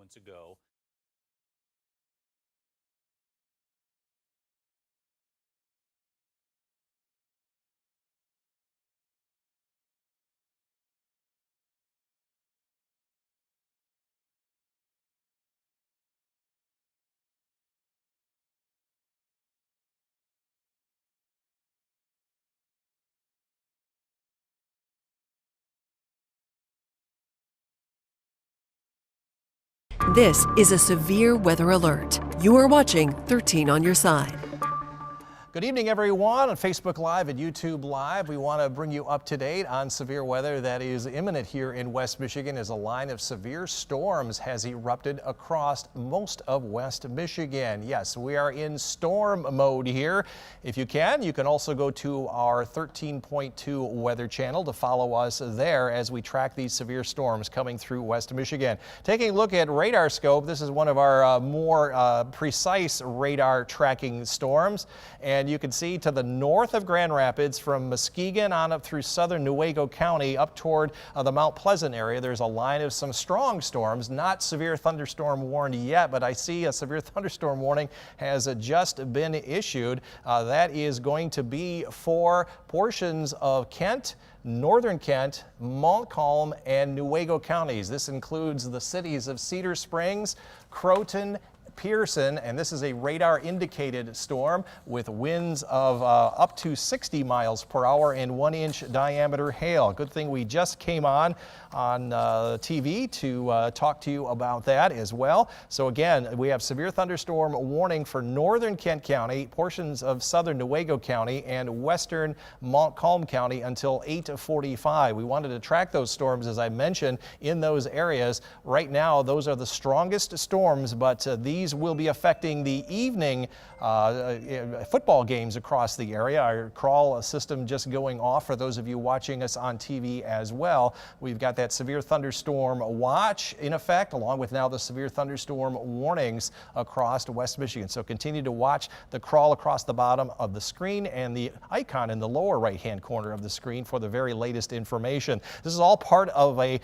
moments ago. This is a severe weather alert. You are watching 13 on your side. Good evening, everyone. On Facebook Live and YouTube Live, we want to bring you up to date on severe weather that is imminent here in West Michigan as a line of severe storms has erupted across most of West Michigan. Yes, we are in storm mode here. If you can also go to our 13.2 weather channel to follow us there as we track these severe storms coming through West Michigan. Taking a look at radar scope, this is one of our more precise radar tracking storms. And you can see to the north of Grand Rapids from Muskegon on up through southern Newaygo County up toward the Mount Pleasant area. There's a line of some strong storms, not severe thunderstorm warned yet, but I see a severe thunderstorm warning has just been issued. That is going to be for portions of Kent, northern Kent, Montcalm, and Newaygo counties. This includes the cities of Cedar Springs, Croton, Pearson, and this is a radar indicated storm with winds of up to 60 miles per hour and 1-inch diameter hail. Good thing we just came on TV to talk to you about that as well. So again, we have severe thunderstorm warning for northern Kent County, portions of southern Newaygo County, and western Montcalm County until 8:45. We wanted to track those storms, as I mentioned, in those areas. Right now, those are the strongest storms, but these will be affecting the evening football games across the area. Our crawl system just going off for those of you watching us on TV as well. We've got that severe thunderstorm watch in effect, along with now the severe thunderstorm warnings across West Michigan. So continue to watch the crawl across the bottom of the screen and the icon in the lower right-hand corner of the screen for the very latest information. This is all part of a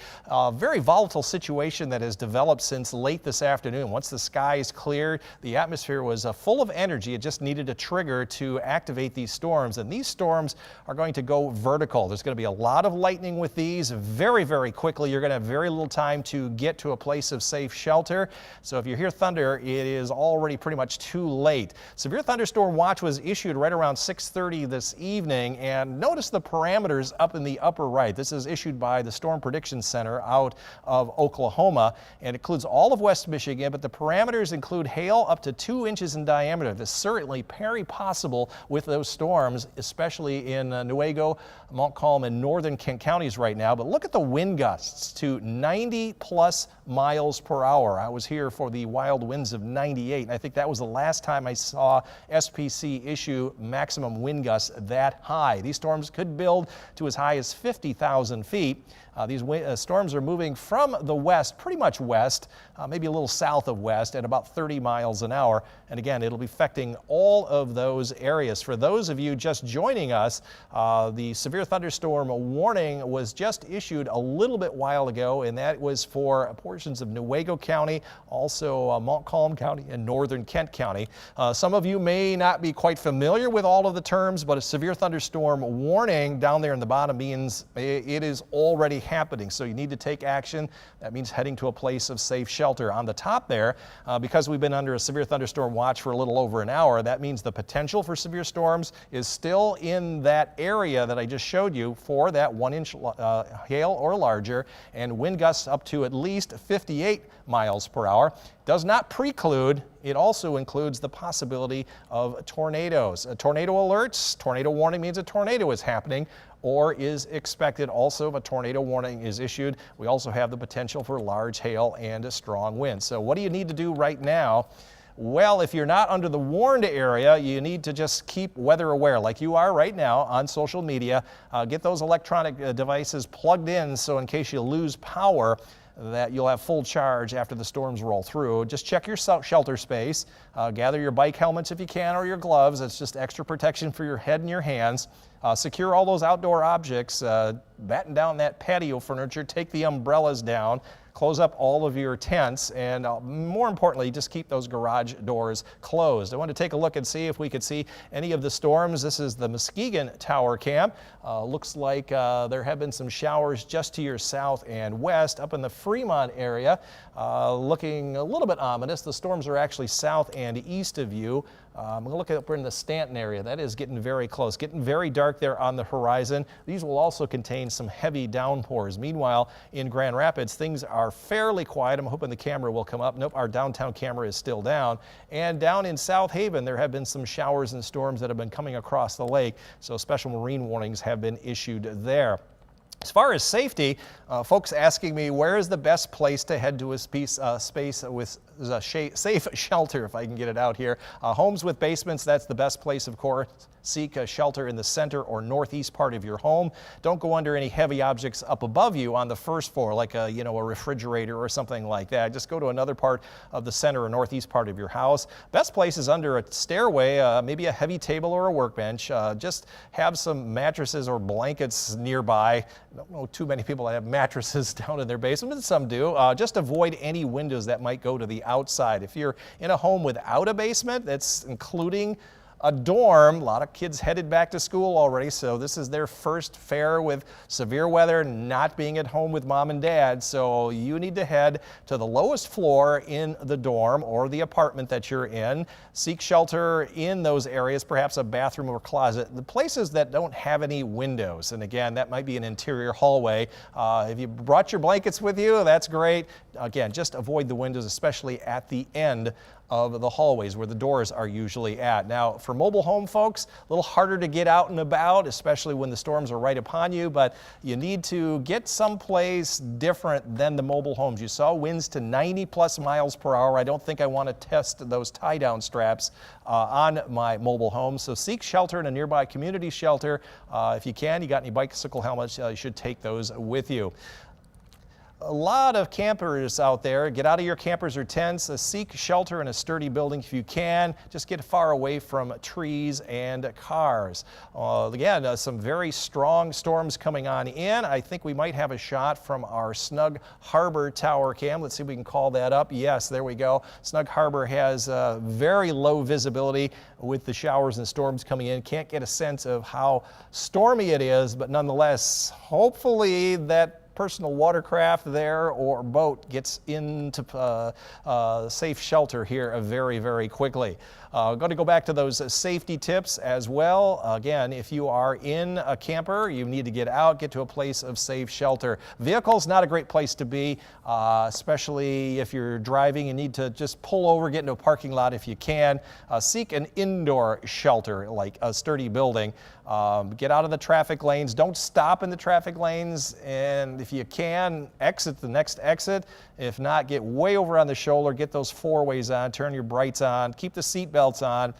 very volatile situation that has developed since late this afternoon. Once the skies cleared, the atmosphere was full of energy. It just needed a trigger to activate these storms, and these storms are going to go vertical. There's going to be a lot of lightning with these very, very quickly. You're going to have very little time to get to a place of safe shelter. So if you hear thunder, it is already pretty much too late. Severe thunderstorm watch was issued right around 6:30 this evening, and notice the parameters up in the upper right. This is issued by the Storm Prediction Center out of Oklahoma, and it includes all of West Michigan, but the parameters include hail up to 2 inches in diameter. This is certainly very possible with those storms, especially in Newaygo, Montcalm, and northern Kent counties right now. But look at the wind gusts to 90+ miles per hour. I was here for the wild winds of 98, and I think that was the last time I saw SPC issue maximum wind gusts that high. These storms could build to as high as 50,000 feet. These storms are moving from the west, pretty much west, maybe a little south of west at about 30 miles an hour. And again, it'll be affecting all of those areas. For those of you just joining us, the severe thunderstorm warning was just issued a little bit while ago, and that was for portions of Newaygo County, also Montcalm County and northern Kent County. Some of you may not be quite familiar with all of the terms, but a severe thunderstorm warning down there in the bottom means it is already happening. So you need to take action. That means heading to a place of safe shelter. On the top there, because we've been under a severe thunderstorm watch for a little over an hour, that means the potential for severe storms is still in that area that I just showed you for that 1-inch hail or larger, and wind gusts up to at least 58 miles per hour. Does not preclude, it also includes the possibility of tornadoes. Tornado alerts, tornado warning means a tornado is happening or is expected. Also, if a tornado warning is issued, we also have the potential for large hail and a strong wind. So what do you need to do right now? Well, if you're not under the warned area, you need to just keep weather aware like you are right now on social media. Get those electronic devices plugged in so in case you lose power, that you'll have full charge after the storms roll through. Just check your shelter space. Gather your bike helmets if you can, or your gloves. It's just extra protection for your head and your hands. Secure all those outdoor objects. Batten down that patio furniture. Take the umbrellas down. close up all of your tents, and more importantly, just keep those garage doors closed. I want to take a look and see if we could see any of the storms. This is the Muskegon Tower Cam. Looks like there have been some showers just to your south and west. Up in the Fremont area, looking a little bit ominous. The storms are actually south and east of you. I'm going to look up in the Stanton area. That is getting very close, getting very dark there on the horizon. These will also contain some heavy downpours. Meanwhile, in Grand Rapids, things are fairly quiet. I'm hoping the camera will come up. Nope, our downtown camera is still down. And down in South Haven, there have been some showers and storms that have been coming across the lake, so special marine warnings have been issued there. As far as safety, folks asking me where is the best place to head to a space with safe shelter, if I can get it out here. Homes with basements, that's the best place, of course. Seek a shelter in the center or northeast part of your home. Don't go under any heavy objects up above you on the first floor, like a refrigerator or something like that. Just go to another part of the center or northeast part of your house. Best place is under a stairway, maybe a heavy table or a workbench. Just have some mattresses or blankets nearby. I don't know too many people that have mattresses down in their basement, but some do. Just avoid any windows that might go to the outside. If you're in a home without a basement, that's including a dorm. A lot of kids headed back to school already, so this is their first fare with severe weather, not being at home with mom and dad. So you need to head to the lowest floor in the dorm or the apartment that you're in. Seek shelter in those areas, perhaps a bathroom or closet. The places that don't have any windows, and again, that might be an interior hallway. If you brought your blankets with you, that's great. Again, just avoid the windows, especially at the end of the hallways where the doors are usually at. Now, for mobile home folks, a little harder to get out and about, especially when the storms are right upon you, but you need to get someplace different than the mobile homes. You saw winds to 90+ miles per hour. I don't think I want to test those tie-down straps on my mobile home, so seek shelter in a nearby community shelter. If you can, you got any bicycle helmets, you should take those with you. A lot of campers out there. Get out of your campers or tents. Seek shelter in a sturdy building if you can. Just get far away from trees and cars. Again, some very strong storms coming on in. I think we might have a shot from our Snug Harbor Tower Cam. Let's see if we can call that up. Yes, there we go. Snug Harbor has very low visibility with the showers and storms coming in. Can't get a sense of how stormy it is, but nonetheless, hopefully that personal watercraft there or boat gets into safe shelter here very, very quickly. Going to go back to those safety tips as well. Again, if you are in a camper, you need to get out, get to a place of safe shelter. Vehicle's not a great place to be, especially if you're driving. You need to just pull over, get into a parking lot if you can. Seek an indoor shelter, like a sturdy building. Get out of the traffic lanes. Don't stop in the traffic lanes, and if you can, exit the next exit. If not, get way over on the shoulder, get those four-ways on, turn your brights on, keep the seat belts on.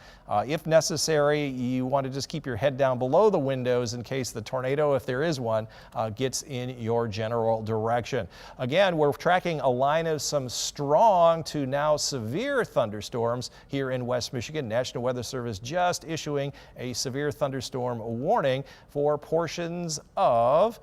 If necessary, you want to just keep your head down below the windows in case the tornado, if there is one, gets in your general direction. Again, we're tracking a line of some strong to now severe thunderstorms here in West Michigan. National Weather Service just issuing a severe thunderstorm warning for portions of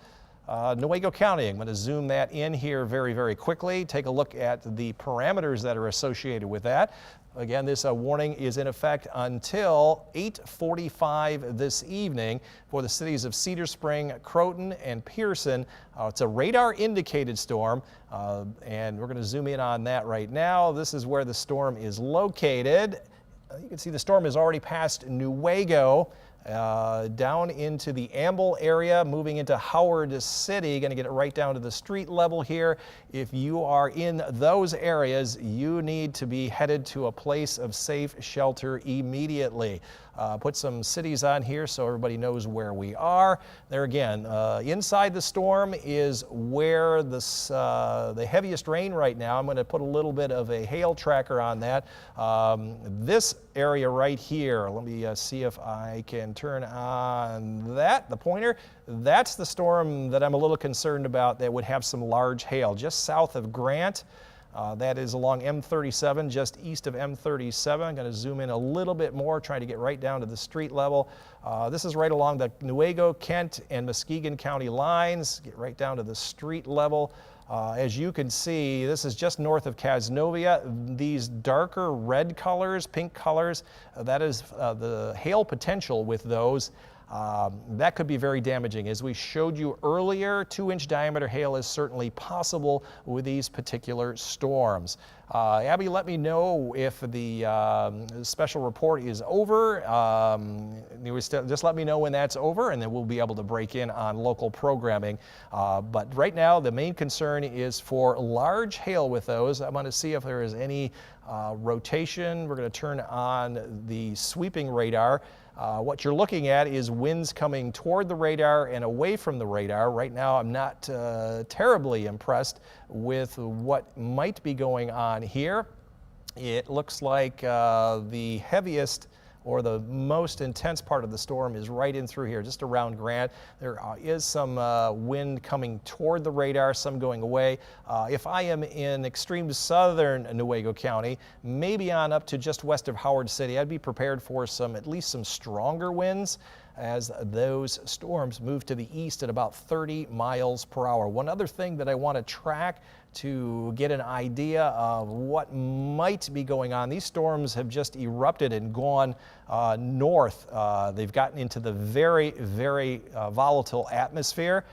Newaygo County. I'm going to zoom that in here very, very quickly. Take a look at the parameters that are associated with that. Again, this warning is in effect until 8:45 this evening for the cities of Cedar Spring, Croton, and Pearson. It's a radar indicated storm, and we're going to zoom in on that right now. This is where the storm is located. You can see the storm has already passed Newaygo. Down into the Amble area, moving into Howard City. Going to get it right down to the street level here. If you are in those areas, you need to be headed to a place of safe shelter immediately. Put some cities on here so everybody knows where we are. There again, inside the storm is where the heaviest rain right now. I'm going to put a little bit of a hail tracker on that. This area right here, let me see if I can turn on that, the pointer. That's the storm that I'm a little concerned about that would have some large hail just south of Grant. That is along M37, just east of M37. I'm going to zoom in a little bit more, trying to get right down to the street level. This is right along the Newaygo, Kent, and Muskegon County lines. Get right down to the street level. As you can see, this is just north of Casnovia. These darker red colors, pink colors, that is the hail potential with those. That could be very damaging. As we showed you earlier, 2-inch diameter hail is certainly possible with these particular storms. Abby, let me know if the special report is over. Just let me know when that's over, and then we'll be able to break in on local programming. But right now, the main concern is for large hail with those. I want to see if there is any rotation. We're going to turn on the sweeping radar. What you're looking at is winds coming toward the radar and away from the radar. Right now, I'm not terribly impressed with what might be going on here. It looks like the heaviest or the most intense part of the storm is right in through here, just around Grant. There is some wind coming toward the radar, some going away. If I am in extreme southern Newaygo County, maybe on up to just west of Howard City, I'd be prepared for at least some stronger winds as those storms move to the east at about 30 miles per hour. One other thing that I want to track to get an idea of what might be going on. These storms have just erupted and gone north. They've gotten into the very, very volatile atmosphere.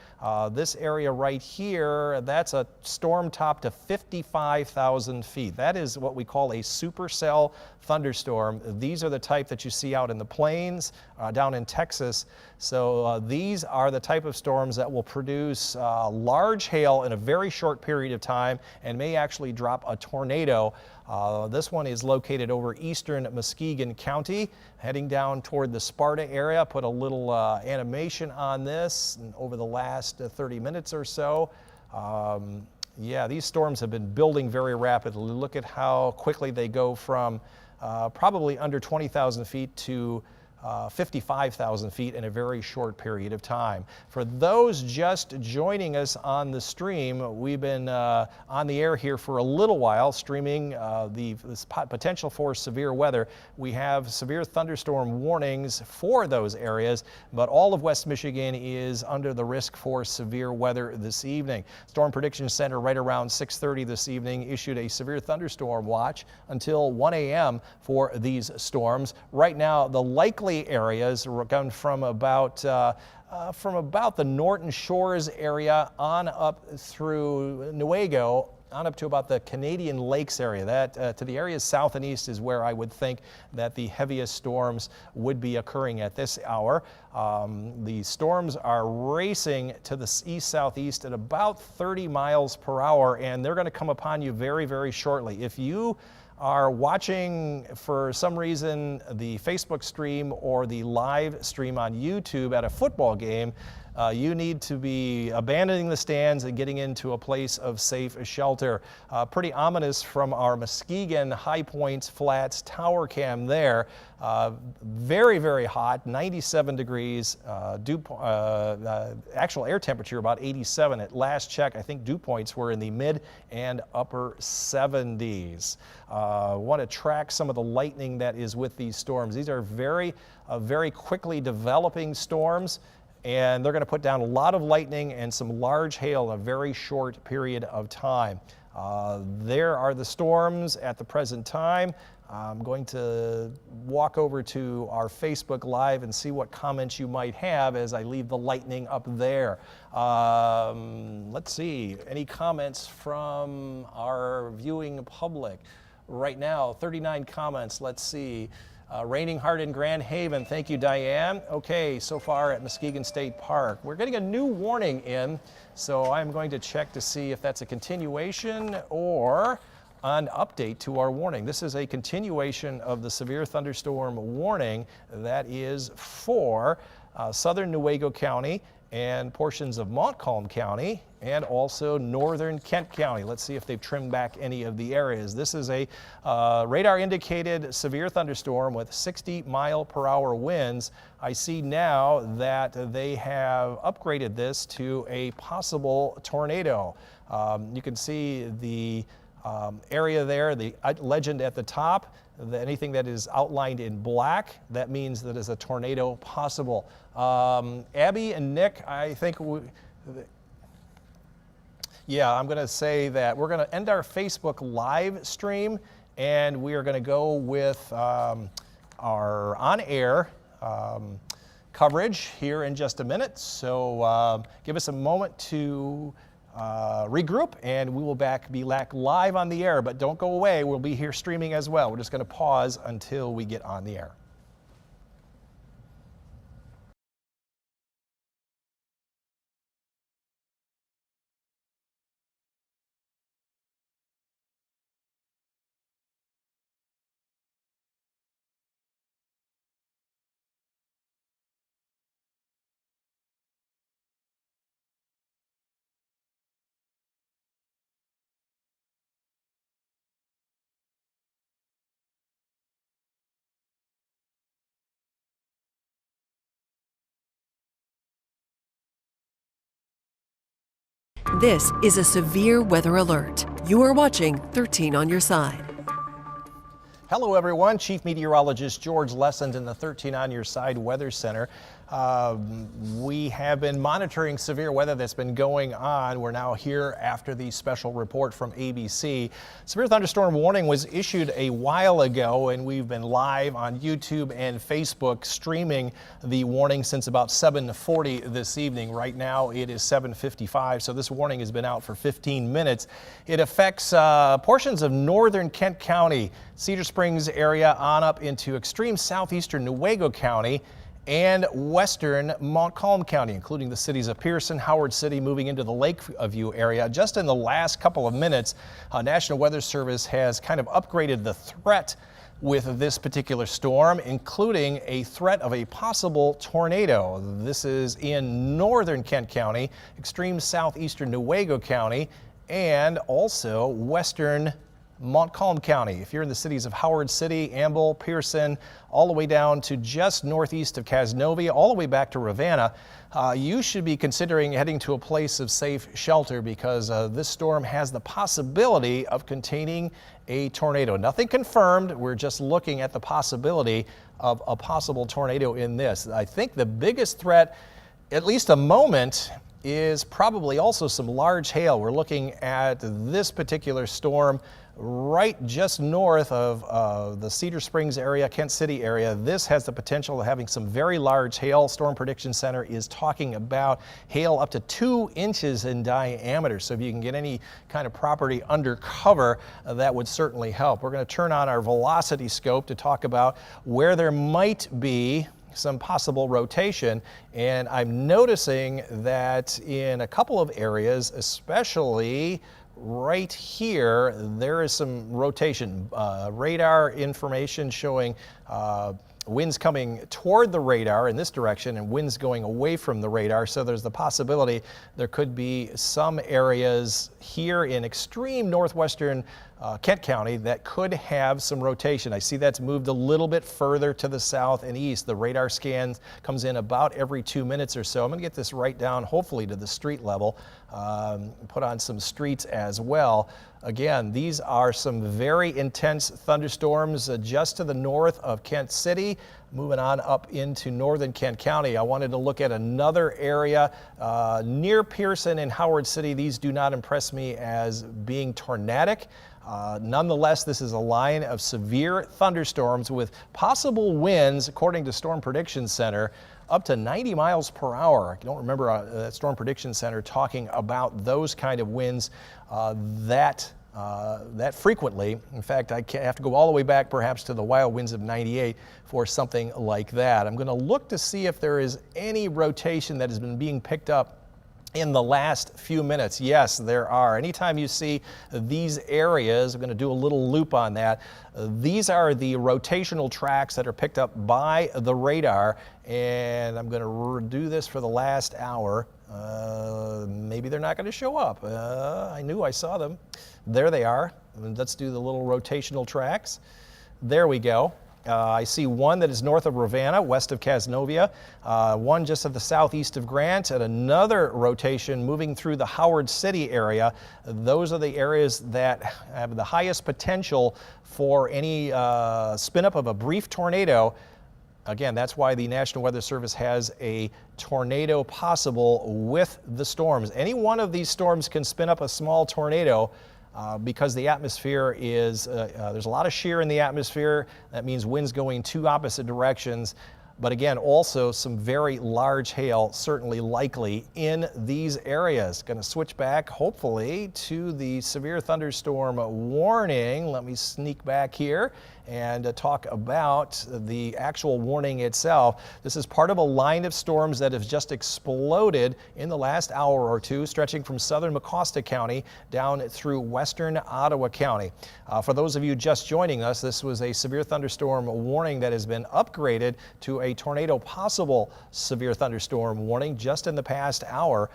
This area right here, that's a storm top to 55,000 feet. That is what we call a supercell thunderstorm. These are the type that you see out in the plains, down in Texas. So these are the type of storms that will produce large hail in a very short period of time and may actually drop a tornado. This one is located over eastern Muskegon County, heading down toward the Sparta area. Put a little animation on this over the last 30 minutes or so. Yeah, these storms have been building very rapidly. Look at how quickly they go from probably under 20,000 feet to 55,000 feet in a very short period of time. For those just joining us on the stream, we've been on the air here for a little while, streaming this potential for severe weather. We have severe thunderstorm warnings for those areas, but all of West Michigan is under the risk for severe weather this evening. Storm Prediction Center right around 6:30 this evening issued a severe thunderstorm watch until 1 a.m. for these storms. Right now, the likely areas come from about the Norton Shores area on up through Newaygo, on up to about the Canadian Lakes area. That to the areas south and east is where I would think that the heaviest storms would be occurring at this hour. The storms are racing to the east-southeast at about 30 miles per hour, and they're going to come upon you very, very shortly. If you are watching for some reason the Facebook stream or the live stream on YouTube at a football game, you need to be abandoning the stands and getting into a place of safe shelter. Pretty ominous from our Muskegon High Points Flats tower cam there. Very, very hot, 97 degrees. Actual air temperature about 87. At last check, I think dew points were in the mid and upper 70s. Want to track some of the lightning that is with these storms. These are very quickly developing storms, and they're going to put down a lot of lightning and some large hail in a very short period of time. There are the storms at the present time. I'm going to walk over to our Facebook Live and see what comments you might have as I leave the lightning up there. Let's see, any comments from our viewing public? Right now, 39 comments. Let's see. Raining hard in Grand Haven. Thank you, Diane. Okay, so far at Muskegon State Park. We're getting a new warning in, so I'm going to check to see if that's a continuation or an update to our warning. This is a continuation of the severe thunderstorm warning that is for southern Newaygo County and portions of Montcalm County and also northern Kent County. Let's see if they've trimmed back any of the areas. This is a radar indicated severe thunderstorm with 60 mile per hour winds. I see now that they have upgraded this to a possible tornado. You can see the area there, the legend at the top. Anything that is outlined in black, that means that is a tornado possible. Abby and Nick, I think Yeah, I'm going to say that we're going to end our Facebook live stream, and we are going to go with our on-air coverage here in just a minute. So give us a moment to regroup, and we will be back live on the air. But don't go away. We'll be here streaming as well. We're just going to pause until we get on the air. This is a severe weather alert. You are watching 13 on your side. Hello everyone, Chief Meteorologist George Lessens in the 13 on your side Weather Center. We have been monitoring severe weather that's been going on. We're now here after the special report from ABC. Severe thunderstorm warning was issued a while ago, and we've been live on YouTube and Facebook streaming the warning since about 7:40 this evening. Right now it is 7:55, so this warning has been out for 15 minutes. It affects portions of northern Kent County, Cedar Springs area on up into extreme southeastern Newaygo County and western Montcalm County, including the cities of Pearson, Howard City, moving into the Lakeview area. Just in the last couple of minutes, National Weather Service has kind of upgraded the threat with this particular storm, including a threat of a possible tornado. This is in northern Kent County, extreme southeastern Newaygo County, and also western Montcalm County. If you're in the cities of Howard City, Amble, Pearson, all the way down to just northeast of Cazenovia, all the way back to Ravenna, you should be considering heading to a place of safe shelter, because this storm has the possibility of containing a tornado. Nothing confirmed. We're just looking at the possibility of a possible tornado in this. I think the biggest threat, at least a moment, is probably also some large hail. We're looking at this particular storm right just north of the Cedar Springs area, Kent City area. This has the potential of having some very large hail. Storm Prediction Center is talking about hail up to 2 inches in diameter. So if you can get any kind of property under cover, that would certainly help. We're going to turn on our velocity scope to talk about where there might be some possible rotation, and I'm noticing that in a couple of areas, especially right here, there is some rotation. Radar information showing winds coming toward the radar in this direction and winds going away from the radar. So there's the possibility there could be some areas here in extreme northwestern Kent County that could have some rotation. I see that's moved a little bit further to the south and east. The radar scan comes in about every 2 minutes or so. I'm going to get this right down, hopefully to the street level, put on some streets as well. Again, these are some very intense thunderstorms just to the north of Kent City, moving on up into northern Kent County. I wanted to look at another area near Pearson and Howard City. These do not impress me as being tornadic. Nonetheless, this is a line of severe thunderstorms with possible winds, according to Storm Prediction Center, up to 90 miles per hour. I don't remember that Storm Prediction Center talking about those kind of winds that frequently. In fact, I have to go all the way back perhaps to the wild winds of 98 for something like that. I'm going to look to see if there is any rotation that has been being picked up in the last few minutes. Yes, there are. Anytime you see these areas, I'm going to do a little loop on that. These are the rotational tracks that are picked up by the radar, and I'm going to do this for the last hour. Maybe they're not going to show up. I knew I saw them. There they are. Let's do the little rotational tracks. There we go. I see one that is north of Ravenna, west of Cazenovia, one just at the southeast of Grant, and another rotation moving through the Howard City area. Those are the areas that have the highest potential for any spin up of a brief tornado Again, that's why the National Weather Service has a tornado possible with the storms. Any one of these storms can spin up a small tornado because the atmosphere is, there's a lot of shear in the atmosphere. That means winds going two opposite directions. But again, also some very large hail certainly likely in these areas. Going to switch back, hopefully, to the severe thunderstorm warning. Let me sneak back here and talk about the actual warning itself. This is part of a line of storms that has just exploded in the last hour or two, stretching from southern Mecosta County down through western Ottawa County. For those of you just joining us, this was a severe thunderstorm warning that has been upgraded to a tornado possible severe thunderstorm warning just in the past hour.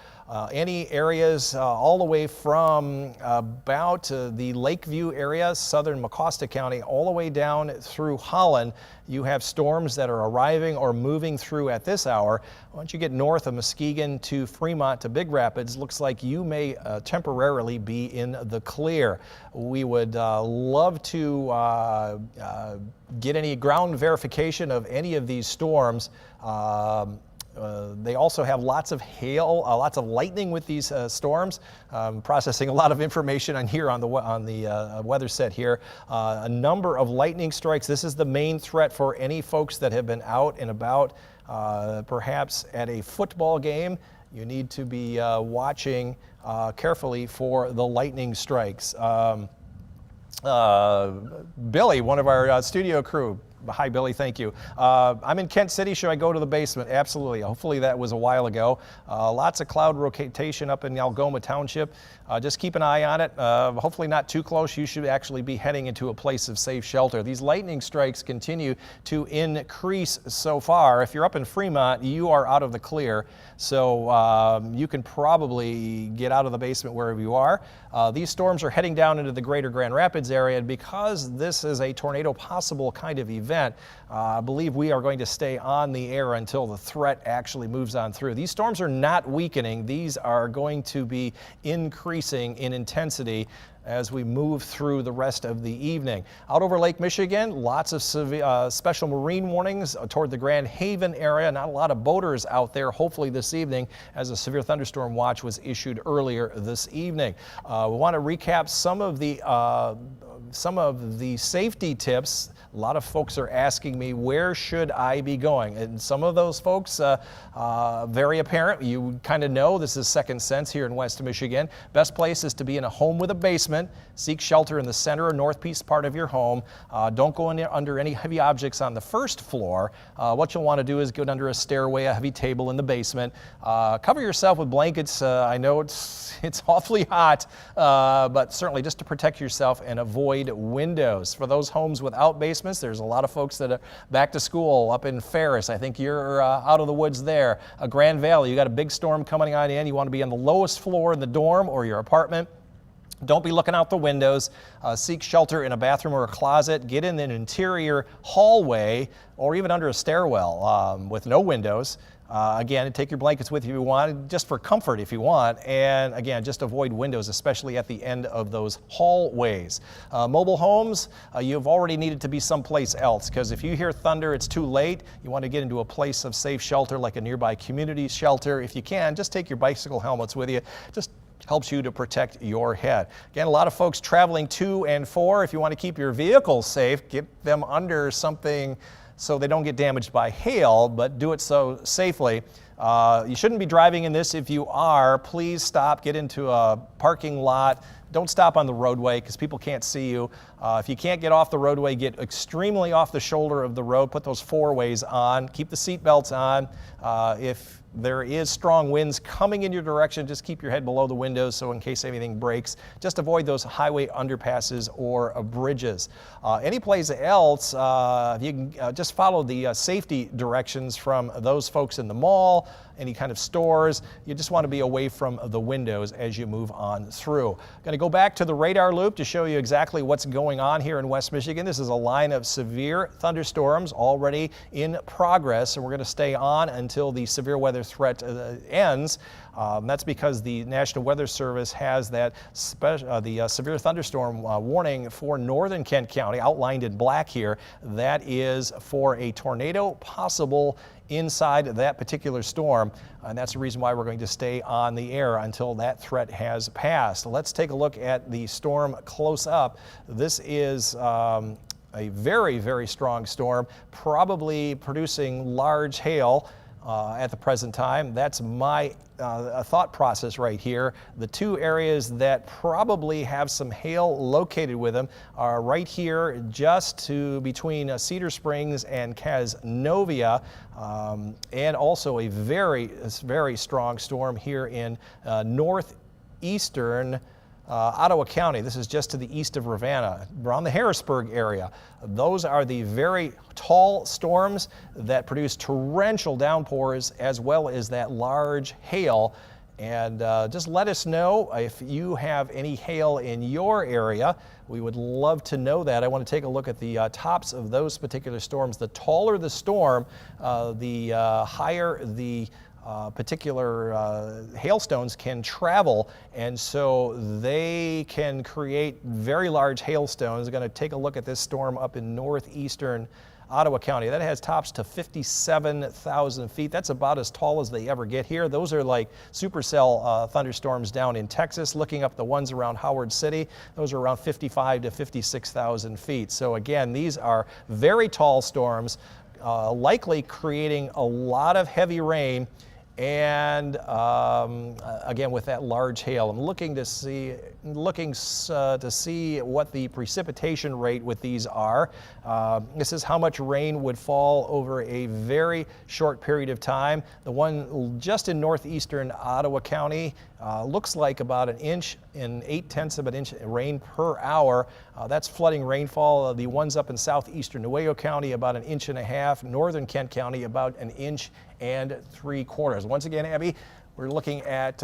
Any areas all the way from about the Lakeview area, southern Mecosta County, all the way down through Holland, you have storms that are arriving or moving through at this hour. Once you get north of Muskegon to Fremont to Big Rapids, looks like you may temporarily be in the clear. We would love to get any ground verification of any of these storms. They also have lots of hail, lots of lightning with these storms. Processing a lot of information on here on the weather set here. A number of lightning strikes. This is the main threat for any folks that have been out and about, perhaps at a football game. You need to be watching carefully for the lightning strikes. Billy, one of our studio crew. Hi, Billy. Thank you. I'm in Kent City. Should I go to the basement? Absolutely. Hopefully that was a while ago. Lots of cloud rotation up in Algoma Township. Just keep an eye on it. Hopefully not too close. You should actually be heading into a place of safe shelter. These lightning strikes continue to increase so far. If you're up in Fremont, you are out of the clear. So you can probably get out of the basement wherever you are. These storms are heading down into the greater Grand Rapids area. And because this is a tornado possible kind of event, I believe we are going to stay on the air until the threat actually moves on through. These storms are not weakening. These are going to be increasing in intensity as we move through the rest of the evening. Out over Lake Michigan, lots of special marine warnings toward the Grand Haven area. Not a lot of boaters out there, hopefully this evening, as a severe thunderstorm watch was issued earlier this evening. We want to recap some of the safety tips. A lot of folks are asking me, where should I be going? And some of those folks, very apparent. You kind of know this is second sense here in West Michigan. Best place is to be in a home with a basement. Seek shelter in the center or northeast part of your home. Don't go in there under any heavy objects on the first floor. What you'll want to do is get under a stairway, a heavy table in the basement. Cover yourself with blankets. I know it's awfully hot, but certainly just to protect yourself and avoid windows. For those homes without basements, there's a lot of folks that are back to school up in Ferris. I think you're out of the woods there. Grand Valley, you got a big storm coming on in. You want to be on the lowest floor in the dorm or your apartment. Don't be looking out the windows. Seek shelter in a bathroom or a closet. Get in an interior hallway or even under a stairwell with no windows. Again, take your blankets with you if you want, just for comfort if you want. And again, just avoid windows, especially at the end of those hallways. Mobile homes, you've already needed to be someplace else, because if you hear thunder, it's too late. You want to get into a place of safe shelter, like a nearby community shelter. If you can, just take your bicycle helmets with you. Just helps you to protect your head. Again, a lot of folks traveling to and for. If you want to keep your vehicles safe, get them under something so they don't get damaged by hail, but do it so safely. You shouldn't be driving in this. If you are, please stop, get into a parking lot. Don't stop on the roadway because people can't see you. If you can't get off the roadway, get extremely off the shoulder of the road. Put those four-ways on. Keep the seat belts on. If there is strong winds coming in your direction, just keep your head below the windows so in case anything breaks. Just avoid those highway underpasses or bridges. Any place else, you can just follow the safety directions from those folks in the mall, any kind of stores. You just want to be away from the windows as you move on through. Going to go back to the radar loop to show you exactly what's going on here in West Michigan. This is a line of severe thunderstorms already in progress, and we're going to stay on until the severe weather threat ends. That's because the National Weather Service has that severe thunderstorm warning for northern Kent County, outlined in black here. That is for a tornado possible inside that particular storm, and that's the reason why we're going to stay on the air until that threat has passed. Let's take a look at the storm close up. This is a very, very strong storm, probably producing large hail at the present time. That's my thought process right here. The two areas that probably have some hail located with them are right here just to between Cedar Springs and Casnovia, and also a very strong storm here in northeastern Ottawa County. This is just to the east of Ravenna, around the Harrisburg area. Those are the very tall storms that produce torrential downpours as well as that large hail. And just let us know if you have any hail in your area. We would love to know that. I want to take a look at the tops of those particular storms. The taller the storm, the higher the particular hailstones can travel, and so they can create very large hailstones. We're going to take a look at this storm up in northeastern Ottawa County. That has tops to 57,000 feet. That's about as tall as they ever get here. Those are like supercell thunderstorms down in Texas. Looking up the ones around Howard City, those are around 55 to 56,000 feet. So again, these are very tall storms, likely creating a lot of heavy rain. And again, with that large hail, I'm looking to see what the precipitation rate with these are. This is how much rain would fall over a very short period of time. The one just in northeastern Ottawa County looks like about 1 inch and 8/10 of an inch rain per hour. That's flooding rainfall. The ones up in southeastern Nuevo County, about 1.5 inches. Northern Kent County, about 1 3/4 inches. Once again, Abby, we're looking at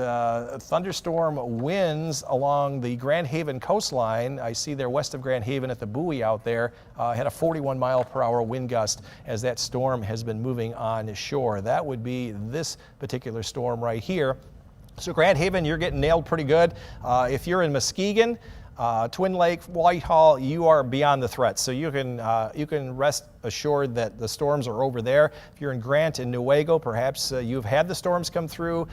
thunderstorm winds along the Grand Haven coastline. I see there west of Grand Haven at the buoy out there, had a 41-mile-per-hour wind gust as that storm has been moving on shore. That would be this particular storm right here. So Grand Haven, you're getting nailed pretty good. If you're in Muskegon, Twin Lake, Whitehall, you are beyond the threat. So you can rest assured that the storms are over there. If you're in Grant and Newaygo, perhaps you've had the storms come through.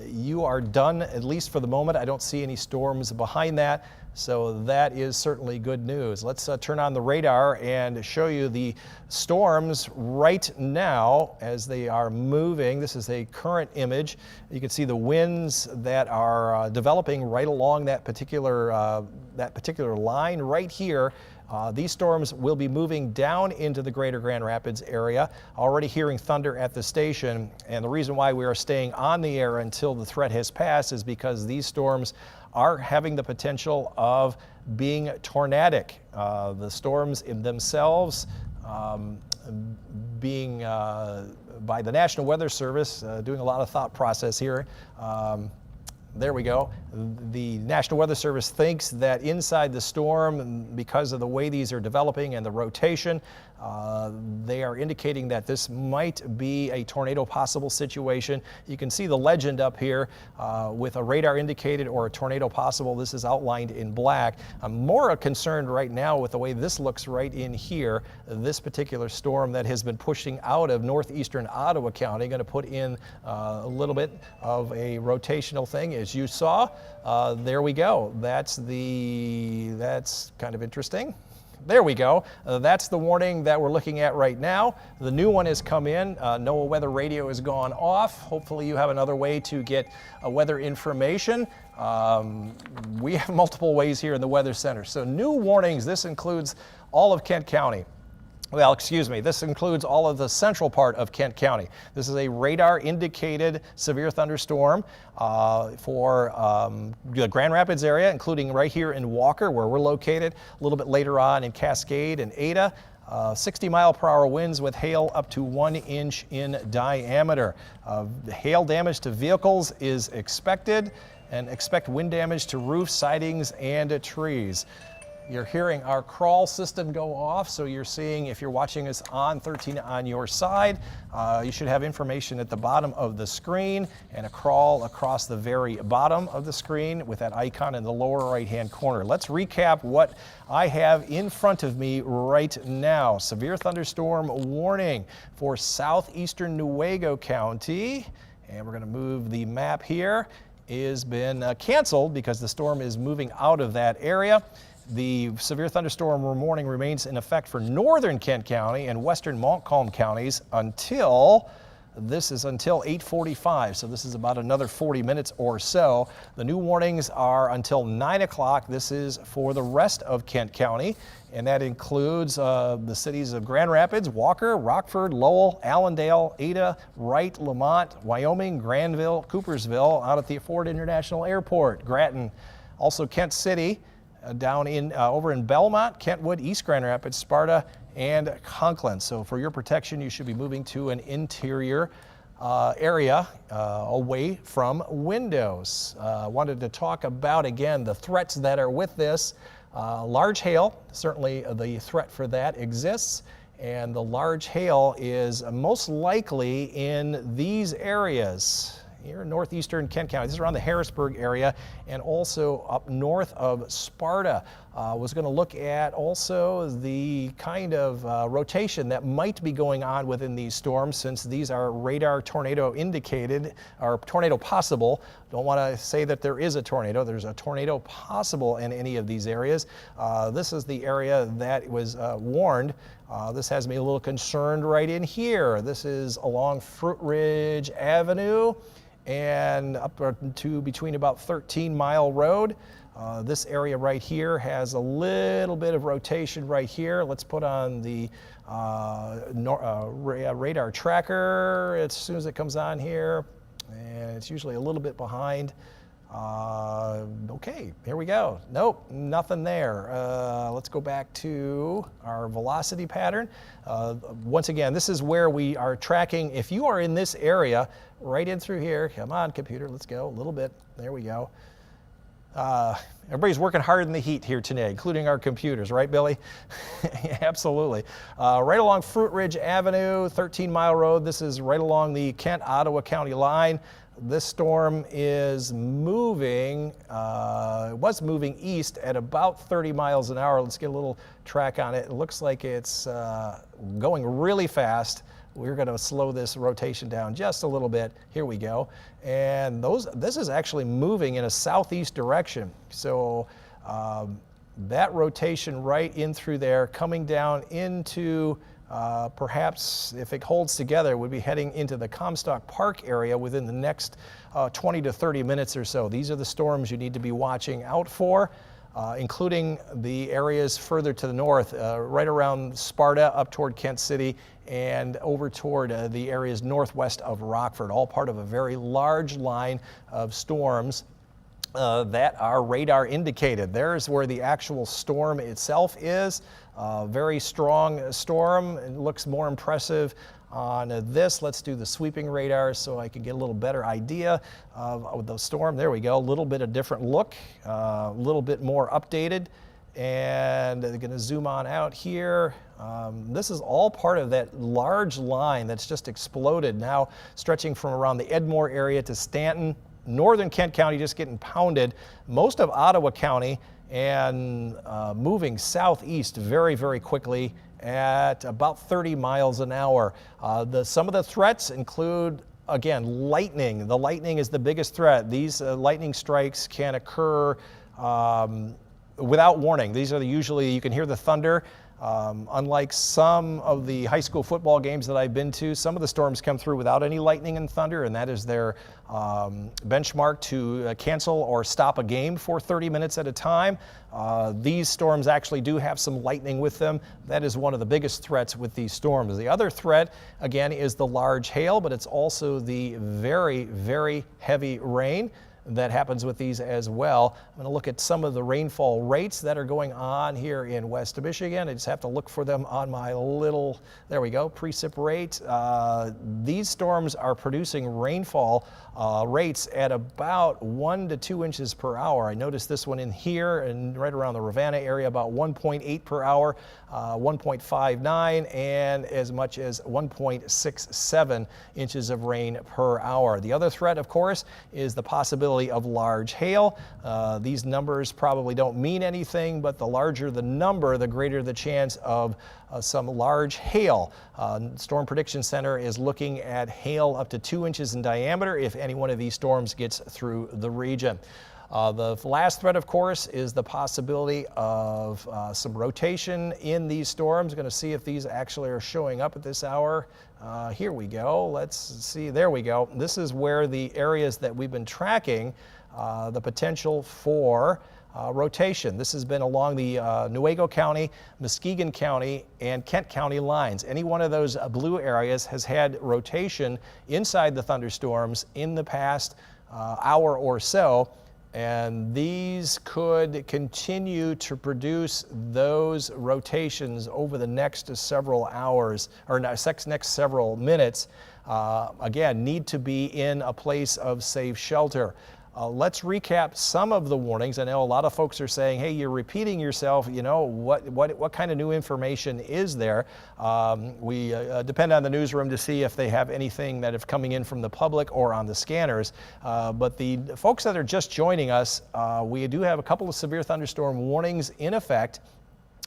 You are done, at least for the moment. I don't see any storms behind that. So that is certainly good news. Let's turn on the radar and show you the storms right now as they are moving. This is a current image. You can see the winds that are developing right along that particular line right here. These storms will be moving down into the greater Grand Rapids area. Already hearing thunder at the station, and the reason why we are staying on the air until the threat has passed is because these storms are having the potential of being tornadic. The storms in themselves being by the National Weather Service, doing a lot of thought process here. There we go. The National Weather Service thinks that inside the storm, because of the way these are developing and the rotation, they are indicating that this might be a tornado possible situation. You can see the legend up here with a radar indicated or a tornado possible. This is outlined in black. I'm more concerned right now with the way this looks right in here. This particular storm that has been pushing out of northeastern Ottawa County, going to put in a little bit of a rotational thing. As you saw, there we go. That's kind of interesting. There we go. That's the warning that we're looking at right now. The new one has come in. NOAA weather radio has gone off. Hopefully you have another way to get weather information. We have multiple ways here in the Weather Center. So new warnings, this includes all of Kent County. Well, excuse me, this includes all of the central part of Kent County. This is a radar indicated severe thunderstorm for the Grand Rapids area, including right here in Walker, where we're located, a little bit later on in Cascade and Ada. 60-mile-per-hour winds with hail up to 1 inch in diameter. Hail damage to vehicles is expected, and expect wind damage to roofs, sidings, and trees. You're hearing our crawl system go off, so you're seeing, if you're watching us on 13 on your side, you should have information at the bottom of the screen and a crawl across the very bottom of the screen with that icon in the lower right-hand corner. Let's recap what I have in front of me right now. Severe thunderstorm warning for southeastern Newaygo County, and we're going to move the map here. Has been canceled because the storm is moving out of that area. The severe thunderstorm warning remains in effect for northern Kent County and western Montcalm counties until 8:45, so this is about another 40 minutes or so. The new warnings are until 9 o'clock. This is for the rest of Kent County, and that includes the cities of Grand Rapids, Walker, Rockford, Lowell, Allendale, Ada, Wright, Lamont, Wyoming, Granville, Coopersville, out at the Ford International Airport, Grattan, also Kent City, down in over in Belmont, Kentwood, East Grand Rapids, Sparta, and Conklin. So for your protection, you should be moving to an interior area away from windows. Wanted to talk about, again, the threats that are with this. Large hail, certainly the threat for that exists, and the large hail is most likely in these areas. Here in northeastern Kent County. This is around the Harrisburg area and also up north of Sparta. Was going to look at also the kind of rotation that might be going on within these storms, since these are radar tornado indicated or tornado possible. Don't want to say that there is a tornado. There's a tornado possible in any of these areas. This is the area that was warned. This has me a little concerned right in here. This is along Fruit Ridge Avenue and up to between about 13 Mile Road. This area right here has a little bit of rotation right here. Let's put on the radar tracker as soon as it comes on here, and it's usually a little bit behind. Okay, here we go. Nope, nothing there. Let's go back to our velocity pattern. Once again, this is where we are tracking. If you are in this area, right in through here, come on computer, let's go a little bit. There we go. Everybody's working hard in the heat here today, including our computers, right, Billy? Absolutely. Right along Fruit Ridge Avenue, 13 Mile Road. This is right along the Kent-Ottawa County line. This storm is moving, was moving east at about 30 miles an hour. Let's get a little track on it. It looks like it's going really fast. We're going to slow this rotation down just a little bit. Here we go. And this is actually moving in a southeast direction. So that rotation right in through there, coming down into perhaps, if it holds together, would be heading into the Comstock Park area within the next 20 to 30 minutes or so. These are the storms you need to be watching out for, including the areas further to the north, right around Sparta, up toward Kent City, and over toward the areas northwest of Rockford, all part of a very large line of storms that are radar indicated. There's where the actual storm itself is. Very strong storm. It looks more impressive on this. Let's do the sweeping radar so I can get a little better idea of the storm. There we go. A little bit of different look, a little bit more updated. And I'm going to zoom on out here. This is all part of that large line that's just exploded now, stretching from around the Edmore area to Stanton. Northern Kent County just getting pounded. Most of Ottawa County, and moving southeast very, very quickly at about 30 miles an hour. Some of the threats include, again, lightning. The lightning is the biggest threat. These lightning strikes can occur without warning. These are usually, you can hear the thunder. Unlike some of the high school football games that I've been to, some of the storms come through without any lightning and thunder, and that is their benchmark to cancel or stop a game for 30 minutes at a time. These storms actually do have some lightning with them. That is one of the biggest threats with these storms. The other threat, again, is the large hail, but it's also the very, very heavy rain. that happens with these as well. I'm going to look at some of the rainfall rates that are going on here in West Michigan. I just have to look for them on my little, there we go, precip rate. These storms are producing rainfall rates at about 1 to 2 inches per hour. I noticed this one in here and right around the Ravenna area, about 1.8 per hour, 1.59, and as much as 1.67 inches of rain per hour. The other threat, of course, is the possibility of large hail. These numbers probably don't mean anything, but the larger the number, the greater the chance of some large hail. Storm Prediction Center is looking at hail up to 2 inches in diameter if any one of these storms gets through the region. The last threat, of course, is the possibility of some rotation in these storms. Going to see if these actually are showing up at this hour. Here we go. Let's see. There we go. This is where the areas that we've been tracking the potential for rotation. This has been along the Newaygo County, Muskegon County, and Kent County lines. Any one of those blue areas has had rotation inside the thunderstorms in the past hour or so. And these could continue to produce those rotations over the next several hours, or next several minutes. Again, need to be in a place of safe shelter. Let's recap some of the warnings. I know a lot of folks are saying, hey, you're repeating yourself. You know, what kind of new information is there? We depend on the newsroom to see if they have anything that is coming in from the public or on the scanners. But the folks that are just joining us, we do have a couple of severe thunderstorm warnings in effect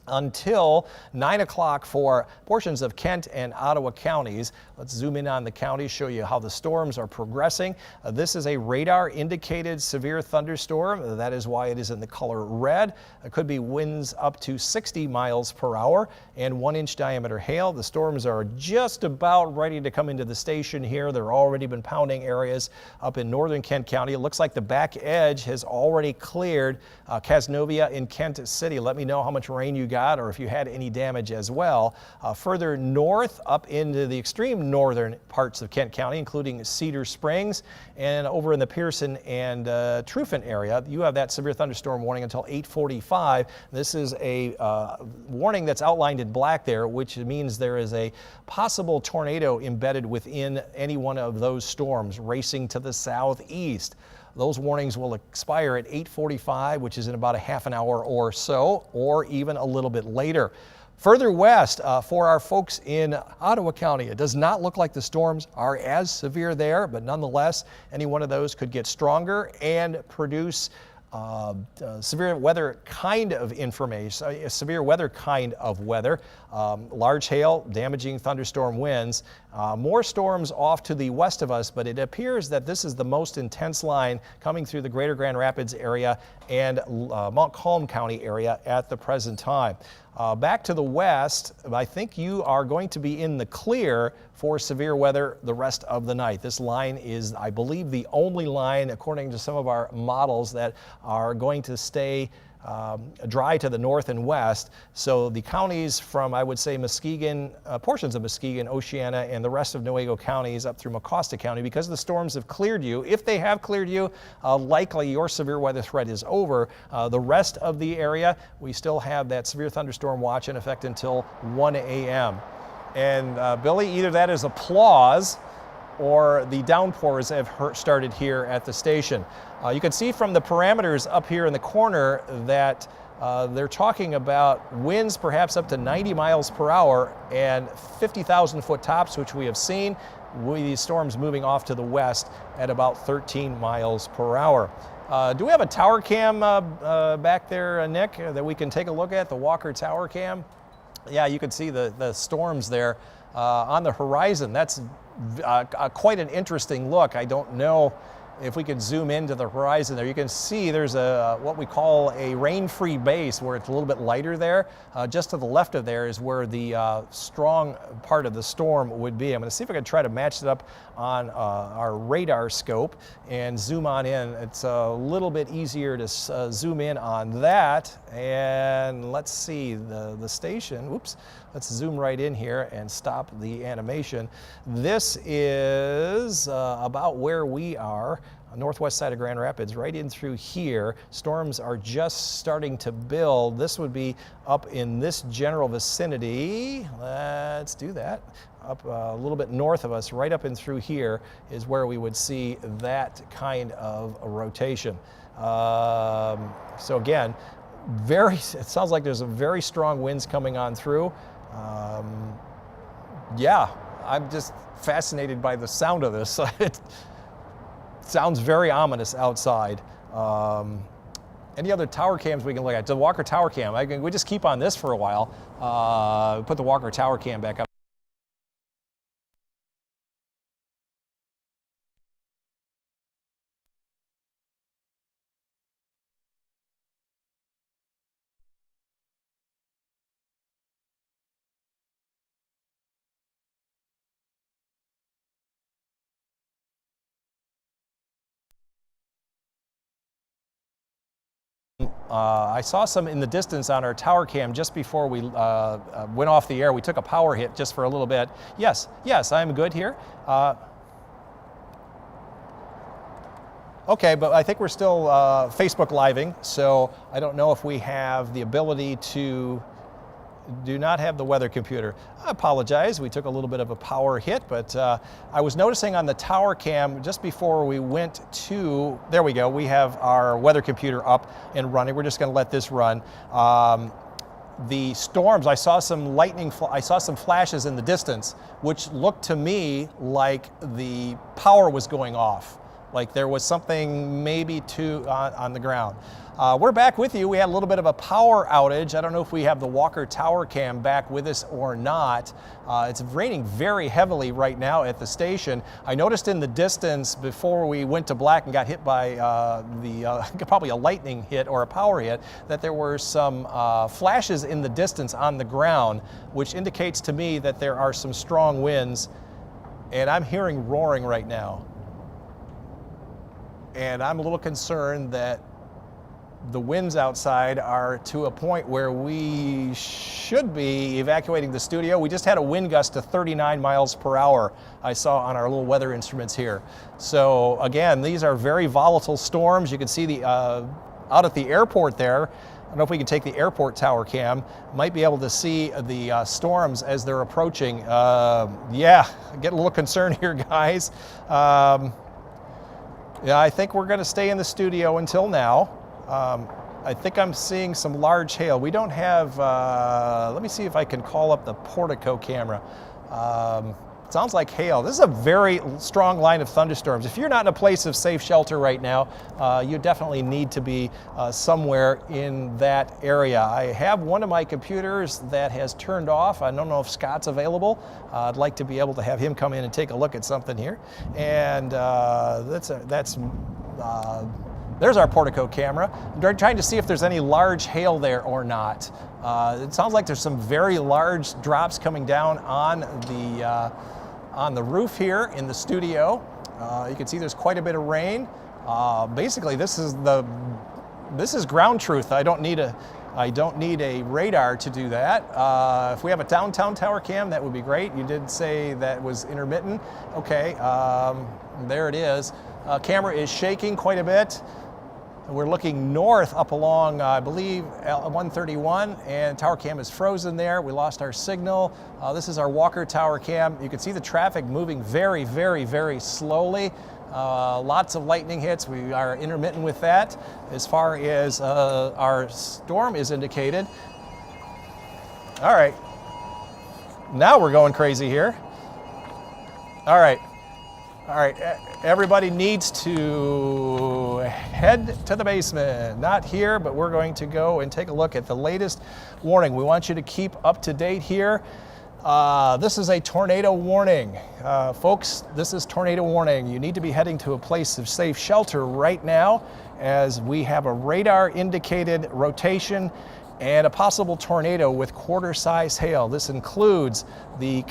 until 9 o'clock for portions of Kent and Ottawa counties. Let's zoom in on the counties, show you how the storms are progressing. This is a radar indicated severe thunderstorm. That is why it is in the color red. It could be winds up to 60 miles per hour and 1-inch diameter hail. The storms are just about ready to come into the station here. They've already been pounding areas up in northern Kent County. It looks like the back edge has already cleared Casnovia in Kent City. Let me know how much rain you got or if you had any damage as well. Further north up into the extreme northern parts of Kent County, including Cedar Springs, and over in the Pearson and Trufen area, you have that severe thunderstorm warning until 8:45. This is a warning that's outlined in black there, which means there is a possible tornado embedded within any one of those storms racing to the southeast. Those warnings will expire at 8:45, which is in about a half an hour or so, or even a little bit later. Further west, for our folks in Ottawa County, it does not look like the storms are as severe there, but nonetheless, any one of those could get stronger and produce severe weather kind of information, severe weather kind of weather, large hail, damaging thunderstorm winds, more storms off to the west of us, but it appears that this is the most intense line coming through the greater Grand Rapids area and Montcalm County area at the present time. Back to the west, I think you are going to be in the clear for severe weather the rest of the night. This line is, I believe, the only line, according to some of our models, that are going to stay dry to the north and west. So the counties from, I would say, Muskegon, portions of Muskegon, Oceana, and the rest of Newaygo counties up through Mecosta County, because the storms have cleared you. If they have cleared you, likely your severe weather threat is over. The rest of the area, we still have that severe thunderstorm watch in effect until 1 a.m. And Billy, either that is applause or the downpours have started here at the station. You can see from the parameters up here in the corner that they're talking about winds perhaps up to 90 miles per hour and 50,000 foot tops, which we have seen. These storms moving off to the west at about 13 miles per hour. Do we have a tower cam back there, Nick, that we can take a look at, the Walker Tower Cam? Yeah, you can see the storms there on the horizon. That's quite an interesting look. I don't know if we could zoom into the horizon there. You can see there's what we call a rain-free base where it's a little bit lighter there. Just to the left of there is where the strong part of the storm would be. I'm going to see if I can try to match it up on our radar scope and zoom on in. It's a little bit easier to zoom in on that. And let's see the station. Oops. Let's zoom right in here and stop the animation. This is about where we are northwest side of Grand Rapids, right in through here. Storms are just starting to build. This would be up in this general vicinity. Let's do that. Up a little bit north of us, right up in through here, is where we would see that kind of a rotation. So again, it sounds like there's a very strong winds coming on through. Yeah, I'm just fascinated by the sound of this. It sounds very ominous outside. Any other tower cams we can look at? The Walker Tower Cam. We just keep on this for a while. Put the Walker Tower Cam back up. I saw some in the distance on our tower cam just before we went off the air. We took a power hit just for a little bit. Yes, I'm good here. Okay, but I think we're still Facebook Living, so I don't know if we have the ability to. Do not have the weather computer. I apologize, we took a little bit of a power hit, but I was noticing on the tower cam just before we went to, there we go, we have our weather computer up and running. We're just gonna let this run. The storms, I saw some lightning, I saw some flashes in the distance, which looked to me like the power was going off. Like there was something maybe on the ground. We're back with you. We had a little bit of a power outage. I don't know if we have the Walker Tower Cam back with us or not. It's raining very heavily right now at the station. I noticed in the distance before we went to black and got hit by probably a lightning hit or a power hit, that there were some flashes in the distance on the ground, which indicates to me that there are some strong winds. And I'm hearing roaring right now. And I'm a little concerned that the winds outside are to a point where we should be evacuating the studio. We just had a wind gust to 39 miles per hour, I saw on our little weather instruments here. So again, these are very volatile storms. You can see the out at the airport there. I don't know if we can take the airport tower cam. Might be able to see the storms as they're approaching. Yeah, I get a little concerned here, guys. Yeah, I think we're going to stay in the studio until now. I think I'm seeing some large hail. We don't have, let me see if I can call up the portico camera. Sounds like hail. This is a very strong line of thunderstorms. If you're not in a place of safe shelter right now, you definitely need to be somewhere in that area. I have one of my computers that has turned off. I don't know if Scott's available. I'd like to be able to have him come in and take a look at something here. And there's our portico camera. I'm trying to see if there's any large hail there or not. It sounds like there's some very large drops coming down on the roof here in the studio. You can see there's quite a bit of rain. Basically, this is ground truth. I don't need a radar to do that. If we have a downtown tower cam, that would be great. You did say that was intermittent. Okay, there it is. Camera is shaking quite a bit. We're looking north up along, I believe, 131, and tower cam is frozen there. We lost our signal. This is our Walker Tower Cam. You can see the traffic moving very, very, very slowly. Lots of lightning hits. We are intermittent with that as far as our storm is indicated. All right. Now we're going crazy here. All right. Everybody needs to head to the basement. Not here, but we're going to go and take a look at the latest warning. We want you to keep up to date here. This is a tornado warning. Folks, this is tornado warning. You need to be heading to a place of safe shelter right now as we have a radar indicated rotation and a possible tornado with quarter-size hail. This includes the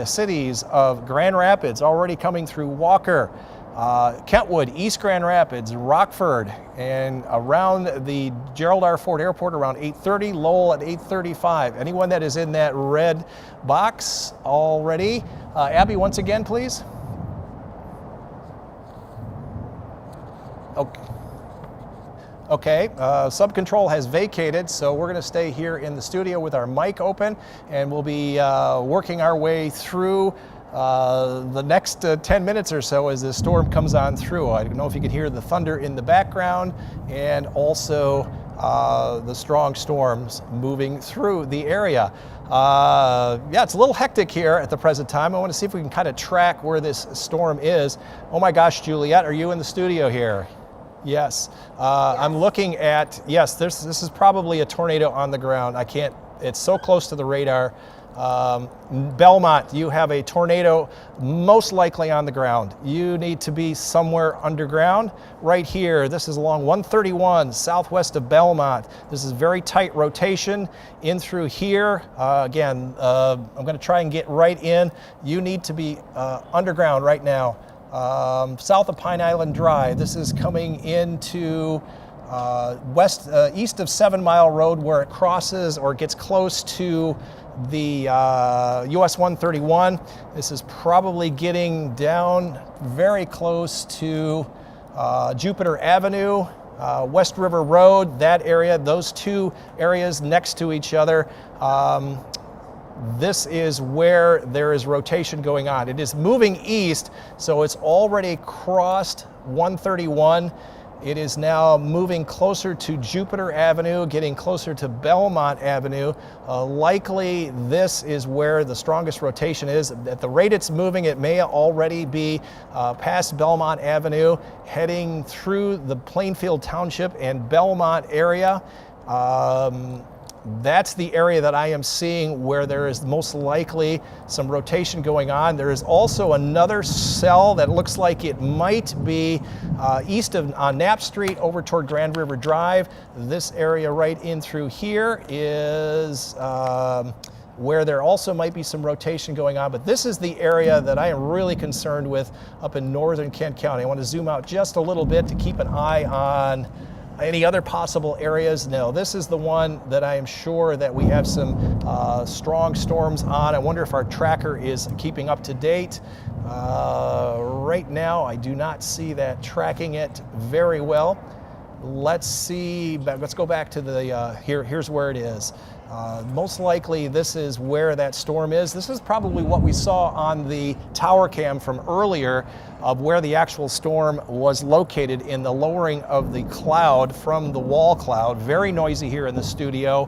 cities of Grand Rapids, already coming through Walker, Kentwood, East Grand Rapids, Rockford, and around the Gerald R. Ford Airport around 8:30, Lowell at 8:35. Anyone that is in that red box already. Abby, once again, please. Okay, sub-control has vacated, so we're going to stay here in the studio with our mic open, and we'll be working our way through the next 10 minutes or so as the storm comes on through. I don't know if you can hear the thunder in the background, and also the strong storms moving through the area. Yeah, it's a little hectic here at the present time. I want to see if we can kind of track where this storm is. Oh my gosh, Juliet, are you in the studio here? Yes. I'm looking at, yes, this is probably a tornado on the ground. I can't, it's so close to the radar. Belmont, you have a tornado most likely on the ground. You need to be somewhere underground. Right here, this is along 131 southwest of Belmont. This is very tight rotation in through here. Again, I'm going to try and get right in. You need to be underground right now. South of Pine Island Drive. This is coming into east of 7 Mile Road, where it crosses or gets close to the US 131. This is probably getting down very close to Jupiter Avenue, West River Road, that area, those two areas next to each other. This is where there is rotation going on. It is moving east, so it's already crossed 131. It is now moving closer to Jupiter Avenue, getting closer to Belmont Avenue. Likely this is where the strongest rotation is. At the rate it's moving, it may already be past Belmont Avenue, heading through the Plainfield Township and Belmont area. That's the area that I am seeing where there is most likely some rotation going on. There is also another cell that looks like it might be east of on Knapp Street over toward Grand River Drive. This area right in through here is where there also might be some rotation going on, but this is the area that I am really concerned with up in northern Kent County. I want to zoom out just a little bit to keep an eye on any other possible areas. No, this is the one that I am sure that we have some strong storms on. I wonder if our tracker is keeping up to date. Right now, I do not see that tracking it very well. Let's see, let's go back to the, here's where it is. Most likely this is where that storm is. This is probably what we saw on the tower cam from earlier of where the actual storm was located in the lowering of the cloud from the wall cloud. Very noisy here in the studio.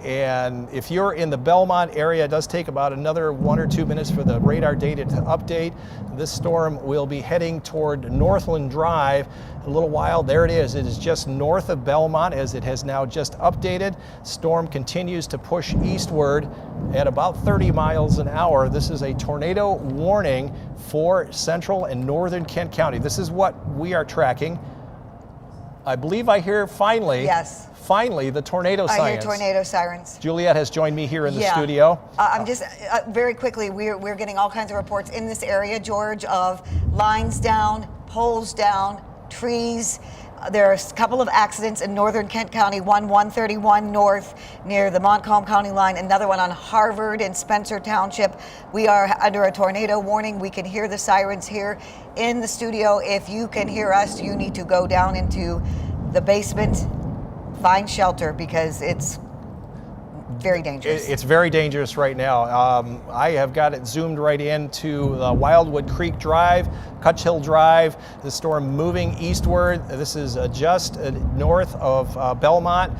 And if you're in the Belmont area, it does take about another 1 or 2 minutes for the radar data to update. This storm will be heading toward Northland Drive in a little while. There it is. It is just north of Belmont, as it has now just updated. Storm continues to push eastward at about 30 miles an hour. This is a tornado warning for central and northern Kent County. This is what we are tracking. I believe I hear finally. Yes. Finally, the tornado sirens. I hear tornado sirens. Juliet has joined me here in the studio. I'm just, very quickly, we're getting all kinds of reports in this area, George, of lines down, poles down, trees. There are a couple of accidents in northern Kent County, 131 north near the Montcalm County line, another one on Harvard and Spencer Township. We are under a tornado warning. We can hear the sirens here in the studio. If you can hear us, you need to go down into the basement, find shelter, because it's very dangerous. It's very dangerous right now. I have got it zoomed right into Wildwood Creek Drive, Cutch Hill Drive. The storm moving eastward. This is just north of Belmont,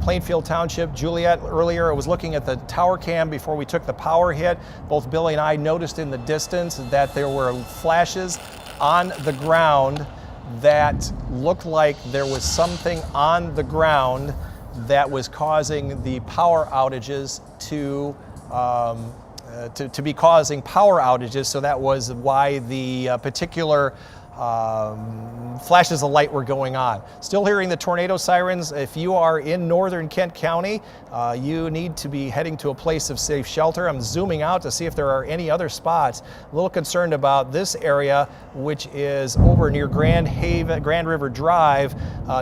Plainfield Township. Juliet earlier was looking at the tower cam before we took the power hit. Both Billy and I noticed in the distance that there were flashes on the ground that looked like there was something on the ground that was causing the power outages to be causing power outages. So that was why the particular flashes of light were going on. Still hearing the tornado sirens. If you are in northern Kent County, you need to be heading to a place of safe shelter. I'm zooming out to see if there are any other spots. A little concerned about this area, which is over near Grand River Drive,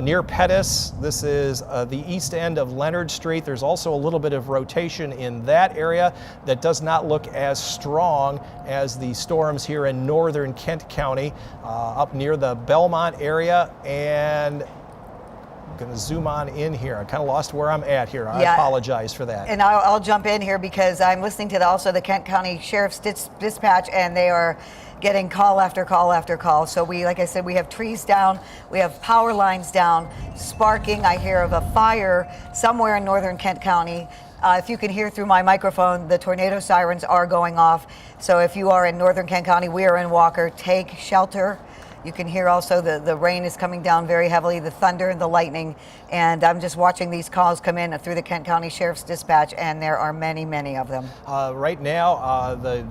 near Pettis. This is the east end of Leonard Street. There's also a little bit of rotation in that area that does not look as strong as the storms here in northern Kent County, up near the Belmont Piedmont area, and I'm going to zoom on in here. I kind of lost where I'm at here. I apologize for that. And I'll jump in here because I'm listening to also the Kent County Sheriff's Dispatch, and they are getting call after call after call. So we, like I said, we have trees down, we have power lines down, sparking. I hear of a fire somewhere in northern Kent County. If you can hear through my microphone, the tornado sirens are going off. So if you are in northern Kent County, we are in Walker, take shelter. You can hear also the rain is coming down very heavily, the thunder and the lightning. And I'm just watching these calls come in through the Kent County Sheriff's Dispatch, and there are many, many of them. Right now, the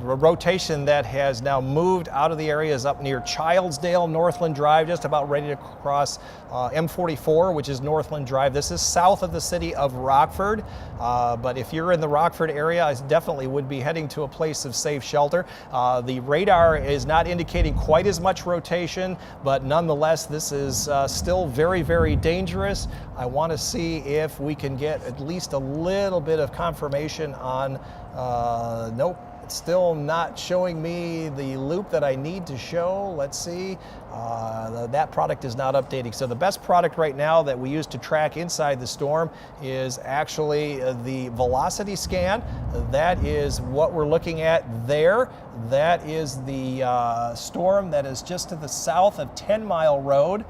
rotation that has now moved out of the area is up near Childsdale, Northland Drive, just about ready to cross M44, which is Northland Drive. This is south of the city of Rockford, but if you're in the Rockford area, I definitely would be heading to a place of safe shelter. The radar is not indicating quite as much rotation, but nonetheless, this is still very, very dangerous. I want to see if we can get at least a little bit of confirmation on, nope. It's still not showing me the loop that I need to show. Let's see. That product is not updating. So the best product right now that we use to track inside the storm is actually the velocity scan. That is what we're looking at there. That is the storm that is just to the south of 10 Mile Road,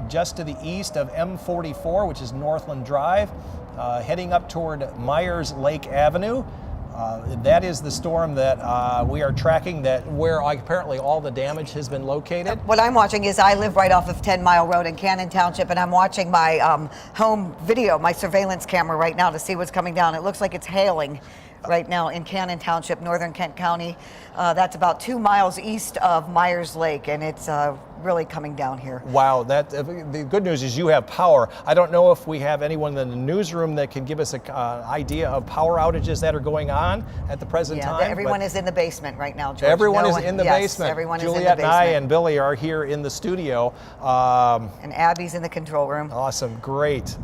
just to the east of M44, which is Northland Drive, heading up toward Myers Lake Avenue. That is the storm that we are tracking, that where apparently all the damage has been located. What I'm watching is I live right off of 10 Mile Road in Cannon Township, and I'm watching my home video, my surveillance camera right now to see what's coming down. It looks like it's hailing right now in Cannon Township, northern Kent County. That's about 2 miles east of Myers Lake, and it's really coming down here. Wow, the good news is you have power. I don't know if we have anyone in the newsroom that can give us an idea of power outages that are going on at the present time. Everyone is in the basement right now, George. Everyone is in the basement. Everyone Juliet is in the basement. and I and Billy are here in the studio. And Abby's in the control room. Awesome, great.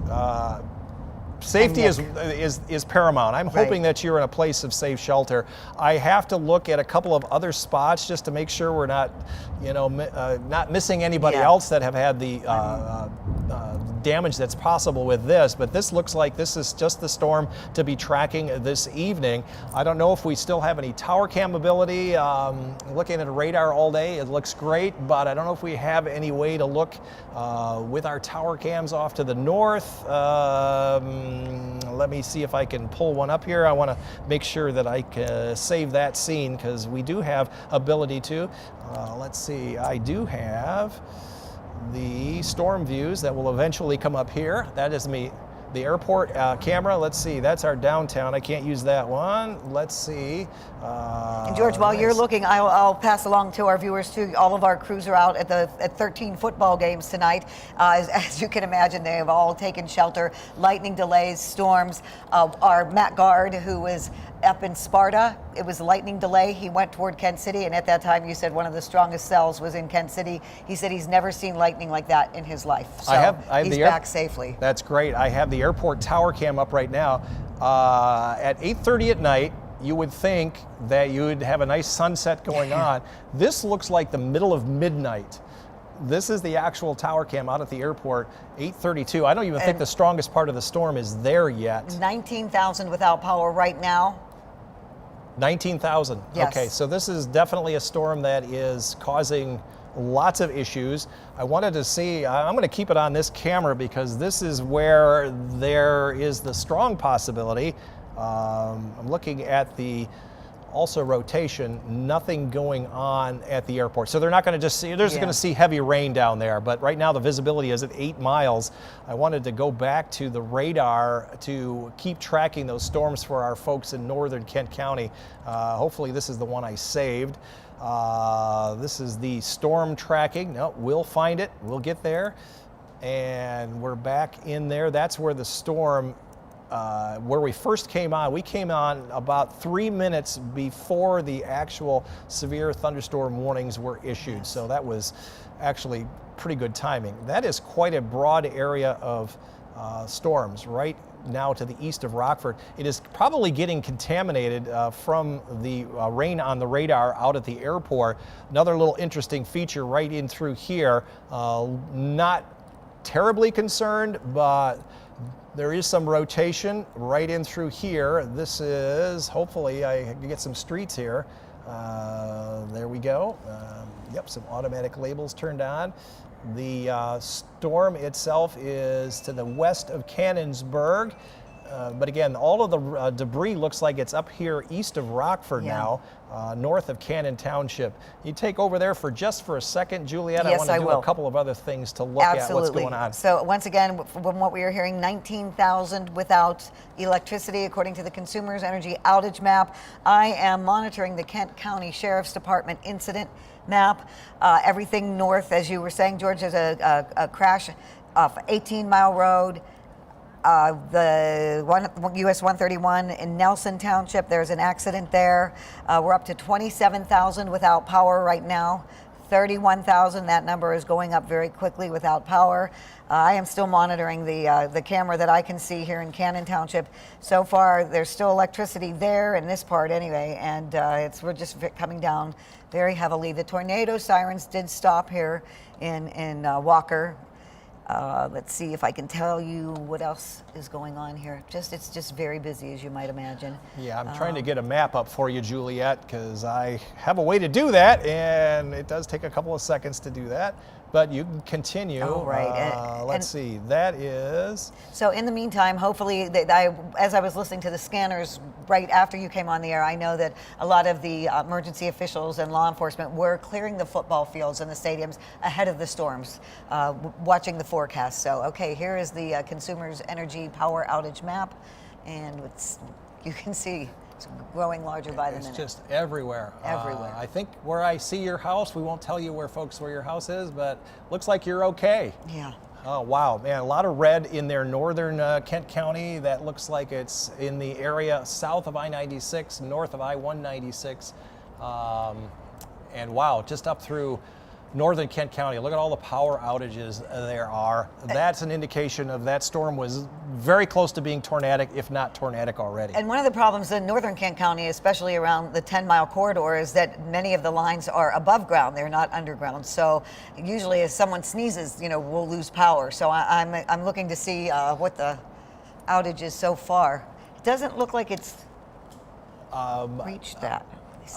Safety is paramount. I'm hoping that you're in a place of safe shelter. I have to look at a couple of other spots just to make sure we're not, not missing anybody else that have had the damage that's possible with this, but this looks like this is just the storm to be tracking this evening. I don't know if we still have any tower cam ability. Looking at a radar all day, it looks great, but I don't know if we have any way to look with our tower cams off to the north. Let me see if I can pull one up here. I want to make sure that I can save that scene because we do have ability to. Let's see, I do have the storm views that will eventually come up here. That is the airport camera. Let's see, that's our downtown. I can't use that one. Let's see. And George, while you're looking, I'll pass along to our viewers too. All of our crews are out at 13 football games tonight. As you can imagine, they have all taken shelter. Lightning delays, storms. Our Matt Guard, who was up in Sparta, it was a lightning delay. He went toward Kent City, and at that time you said one of the strongest cells was in Kent City. He said he's never seen lightning like that in his life. So I have he's back safely. That's great. I have the airport tower cam up right now. At 8:30 at night, you would think that you would have a nice sunset going on. This looks like the middle of midnight. This is the actual tower cam out at the airport, 8:32. I don't even think the strongest part of the storm is there yet. 19,000 without power right now. 19,000. Yes. Okay, so this is definitely a storm that is causing lots of issues. I wanted to see, I'm going to keep it on this camera because this is where there is the strong possibility. I'm looking at the also rotation, nothing going on at the airport. So they're not going to just see, they're just going to see heavy rain down there. But right now the visibility is at 8 miles. I wanted to go back to the radar to keep tracking those storms for our folks in northern Kent County. Hopefully this is the one I saved. This is the storm tracking. No, we'll find it. We'll get there. And we're back in there. That's where the storm where we first came on. We came on about 3 minutes before the actual severe thunderstorm warnings were issued. So that was actually pretty good timing. That is quite a broad area of storms right now to the east of Rockford. It is probably getting contaminated from the rain on the radar out at the airport. Another little interesting feature right in through here. Not terribly concerned, but there is some rotation right in through here. This is, hopefully I can get some streets here. There we go. Yep, some automatic labels turned on. The storm itself is to the west of Cannonsburg. But again, all of the debris looks like it's up here east of Rockford now, north of Cannon Township. You take over there for just a second, Juliet. Yes, I want to do will. a couple of other things to look at what's going on. So once again, from what we are hearing, 19,000 without electricity, according to the Consumers Energy outage map. I am monitoring the Kent County Sheriff's Department incident map. Everything north, as you were saying, George, there's a crash off 18 Mile Road. The US 131 in Nelson Township, there's an accident there. We're up to 27,000 without power right now. 31,000, that number is going up very quickly without power. I am still monitoring the camera that I can see here in Cannon Township. So far, there's still electricity there in this part anyway, and we're just coming down very heavily. The tornado sirens did stop here in Walker. Let's see if I can tell you what else is going on here. It's just very busy, as you might imagine. Yeah, I'm trying to get a map up for you, Juliet, because I have a way to do that, and it does take a couple of seconds to do that. But you can continue. Oh, right. Let's see. That is. So in the meantime, hopefully, as I was listening to the scanners right after you came on the air, I know that a lot of the emergency officials and law enforcement were clearing the football fields and the stadiums ahead of the storms, watching the forecast. So, okay, here is the Consumers Energy power outage map, and you can see it's growing larger by the minute. It's just everywhere. Everywhere. I think where I see your house, we won't tell you where your house is, but looks like you're okay. Yeah. Oh, wow, man, a lot of red in there, northern Kent County. That looks like it's in the area south of I-96, north of I-196. And wow, just up through northern Kent County. Look at all the power outages there are. That's an indication of that storm was very close to being tornadic, if not tornadic already. And one of the problems in northern Kent County, especially around the 10-mile corridor, is that many of the lines are above ground. They're not underground. So usually if someone sneezes, we'll lose power. So I'm looking to see what the outage is so far. It doesn't look like it's reached that.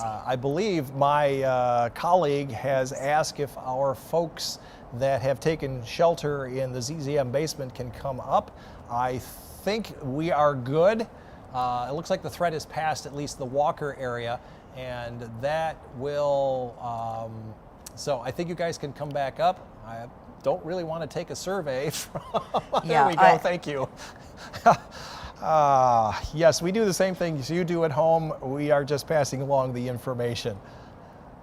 I believe my colleague has asked if our folks that have taken shelter in the ZZM basement can come up. I think we are good. It looks like the threat is past at least the Walker area, and that will, so I think you guys can come back up. I don't really want to take a survey. There we go, thank you. Yes, we do the same thing as you do at home. We are just passing along the information.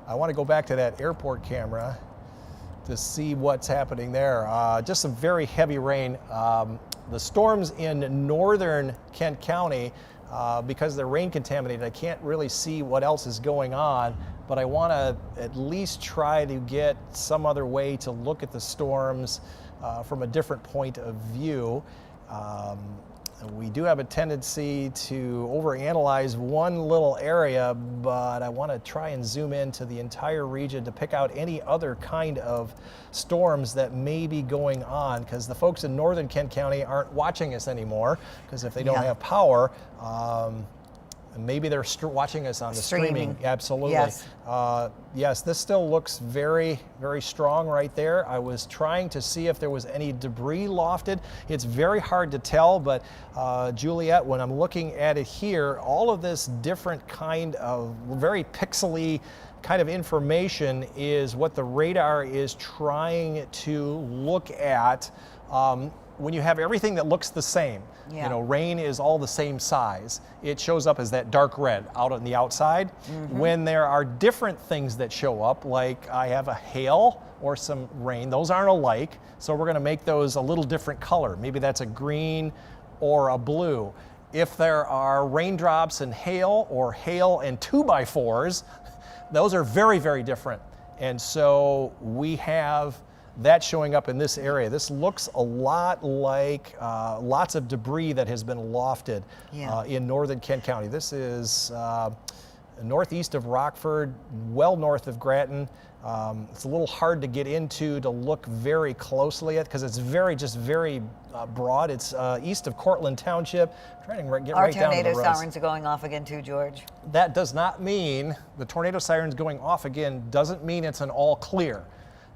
I want to go back to that airport camera to see what's happening there. Just some very heavy rain. The storms in northern Kent County, because they're rain contaminated, I can't really see what else is going on, but I want to at least try to get some other way to look at the storms from a different point of view. We do have a tendency to overanalyze one little area, but I want to try and zoom into the entire region to pick out any other kind of storms that may be going on, because the folks in northern Kent County aren't watching us anymore, because if they don't have power, maybe they're watching us on the streaming. Absolutely. Yes. Yes, this still looks very, very strong right there. I was trying to see if there was any debris lofted. It's very hard to tell, but Juliet, when I'm looking at it here, all of this different kind of very pixely kind of information is what the radar is trying to look at. When you have everything that looks the same, rain is all the same size, it shows up as that dark red out on the outside. When there are different things that show up, like I have a hail or some rain, those aren't alike, so we're going to make those a little different color. Maybe that's a green or a blue. If there are raindrops and hail, or hail and 2x4s, those are very, very different. And so we have that showing up in this area. This looks a lot like lots of debris that has been lofted in northern Kent County. This is northeast of Rockford, well north of Grattan. It's a little hard to get into to look very closely at because it's very broad. It's east of Cortland Township. Trying to get right down to the roads. Our tornado sirens are going off again too, George. That does not mean the tornado sirens going off again doesn't mean it's an all clear.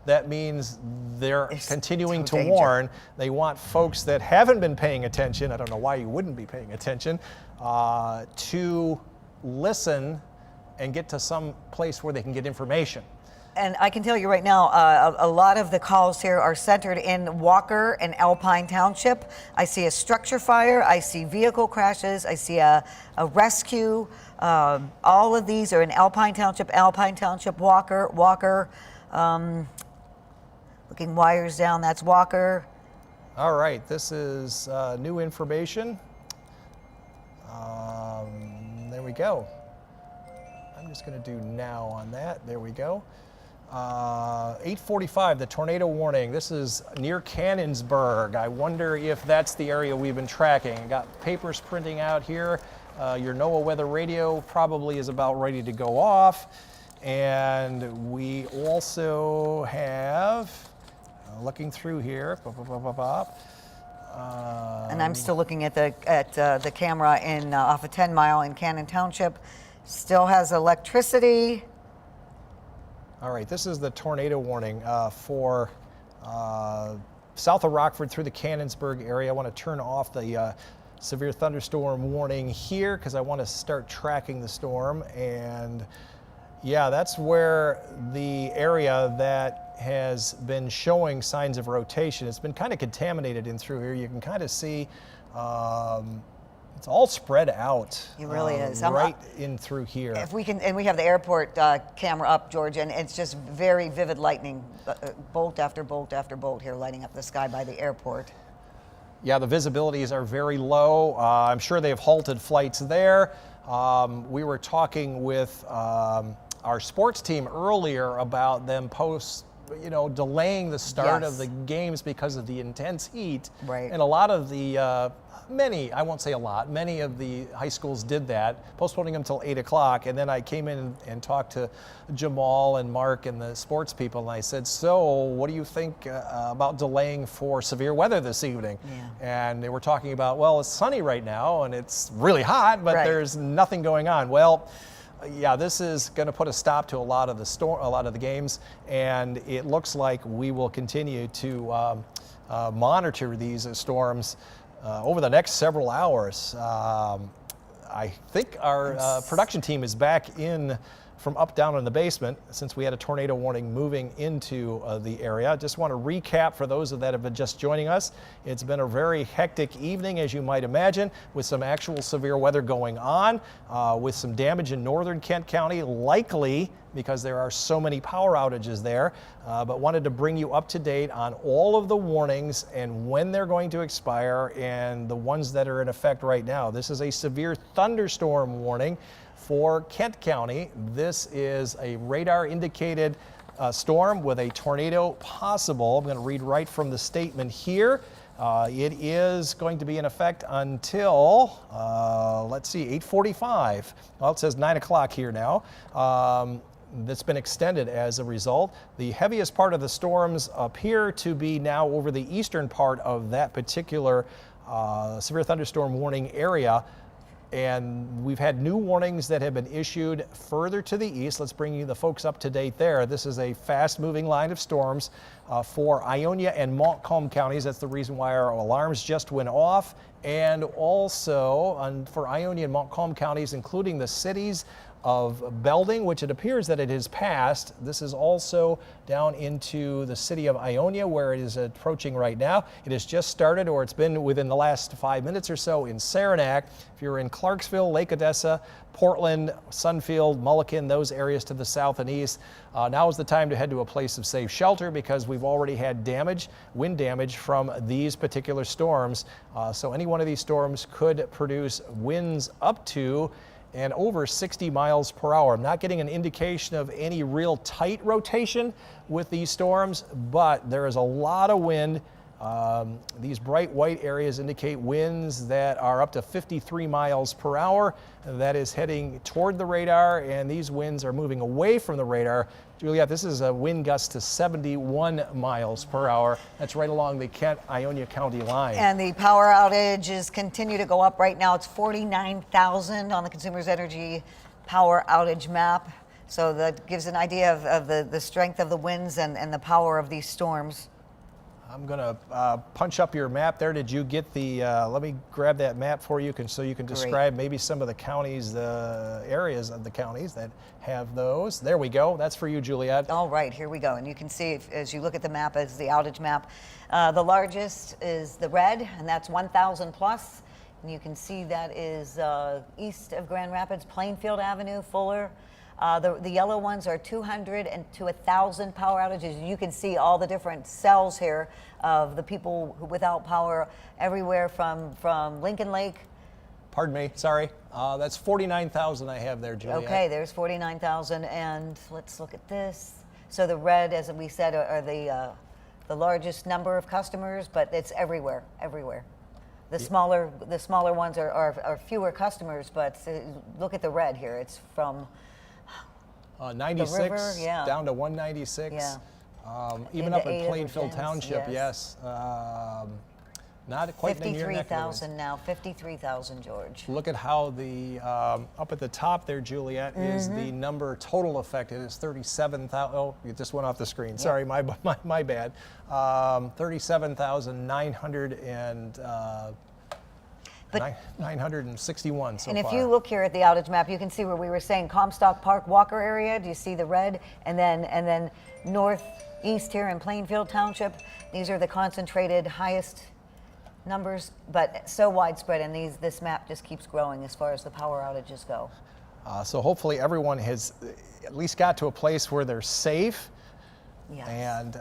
That means they're continuing to warn. They want folks that haven't been paying attention, I don't know why you wouldn't be paying attention, to listen and get to some place where they can get information. And I can tell you right now, a lot of the calls here are centered in Walker and Alpine Township. I see a structure fire, I see vehicle crashes, I see a rescue. All of these are in Alpine Township, Walker. Looking wires down, that's Walker. All right, this is new information. There we go. I'm just going to do now on that. There we go. 8:45, the tornado warning. This is near Cannonsburg. I wonder if that's the area we've been tracking. I got papers printing out here. Your NOAA weather radio probably is about ready to go off. And we also have, looking through here, and I'm still looking at the camera in off of 10 Mile in Cannon Township. Still has electricity. All right, this is the tornado warning for south of Rockford through the Cannonsburg area. I want to turn off the severe thunderstorm warning here because I want to start tracking the storm. And yeah, that's where the area that has been showing signs of rotation. It's been kind of contaminated in through here. You can kind of see it's all spread out. It really is. Right in through here. If we can, and we have the airport camera up, George, and it's just very vivid lightning, bolt after bolt after bolt here lighting up the sky by the airport. Yeah, the visibilities are very low. I'm sure they've halted flights there. We were talking with our sports team earlier about them delaying the start of the games because of the intense heat. Right. And a lot of the, many of the high schools did that, postponing them till 8 o'clock. And then I came in and talked to Jamal and Mark and the sports people, and I said, so what do you think about delaying for severe weather this evening? Yeah. And they were talking about, well, it's sunny right now and it's really hot, but there's nothing going on. Well, yeah, this is going to put a stop to a lot of the games, and it looks like we will continue to monitor these storms over the next several hours. I think our production team is back in from up down in the basement since we had a tornado warning moving into the area. I just want to recap for those that have been just joining us. It's been a very hectic evening, as you might imagine, with some actual severe weather going on, with some damage in northern Kent County, likely because there are so many power outages there, but wanted to bring you up to date on all of the warnings and when they're going to expire and the ones that are in effect right now. This is a severe thunderstorm warning for Kent County. This is a radar indicated storm with a tornado possible. I'm going to read right from the statement here. It is going to be in effect until, let's see, 8:45. Well, it says 9 o'clock here now. That's been extended as a result. The heaviest part of the storms appear to be now over the eastern part of that particular severe thunderstorm warning area. And we've had new warnings that have been issued further to the east. Let's bring you the folks up to date there. This is a fast moving line of storms for Ionia and Montcalm counties. That's the reason why our alarms just went off. And also for Ionia and Montcalm counties, including the cities of Belding, which it appears that it has passed. This is also down into the city of Ionia, where it is approaching right now. It has just started, or it's been within the last 5 minutes or so in Saranac. If you're in Clarksville, Lake Odessa, Portland, Sunfield, Mulliken, those areas to the south and east, now is the time to head to a place of safe shelter because we've already had damage, wind damage from these particular storms. So any one of these storms could produce winds up to and over 60 miles per hour. I'm not getting an indication of any real tight rotation with these storms, but there is a lot of wind. These bright white areas indicate winds that are up to 53 miles per hour. That is heading toward the radar, and these winds are moving away from the radar. Juliet, this is a wind gust to 71 miles per hour. That's right along the Kent-Ionia County line. And the power outages continue to go up. Right now it's 49,000 on the Consumers Energy power outage map. So that gives an idea of the strength of the winds and the power of these storms. I'm going to punch up your map there. Did you get the, let me grab that map for you so you can describe maybe some of the counties, the areas of the counties that have those. There we go. That's for you, Juliet. All right, here we go. And you can see as you look at the map, as the outage map, the largest is the red, and that's 1,000 plus. And you can see that is east of Grand Rapids, Plainfield Avenue, Fuller. The yellow ones are 200 and to 1,000 power outages. You can see all the different cells here of the people without power everywhere from Lincoln Lake. Pardon me, sorry. That's 49,000 I have there, Juliet. Okay, there's 49,000, and let's look at this. So the red, as we said, are the largest number of customers, but it's everywhere. The smaller ones are fewer customers, but look at the red here. It's from 96 the river, yeah. down to 196. Yeah. Even up in Plainfield Township, yes. Not quite in your neck of the woods. 53,000 now, 53,000, George. Look at how the, up at the top there, Juliet, is the number total affected. It's 37,000, oh, it just went off the screen. Sorry, my bad. 37,900 and 961 so far. And if you look here at the outage map, you can see where we were saying Comstock Park, Walker area. Do you see the red? And then northeast here in Plainfield Township. These are the concentrated highest numbers, but so widespread, and this map just keeps growing as far as the power outages go. So hopefully everyone has at least got to a place where they're safe. Yes. And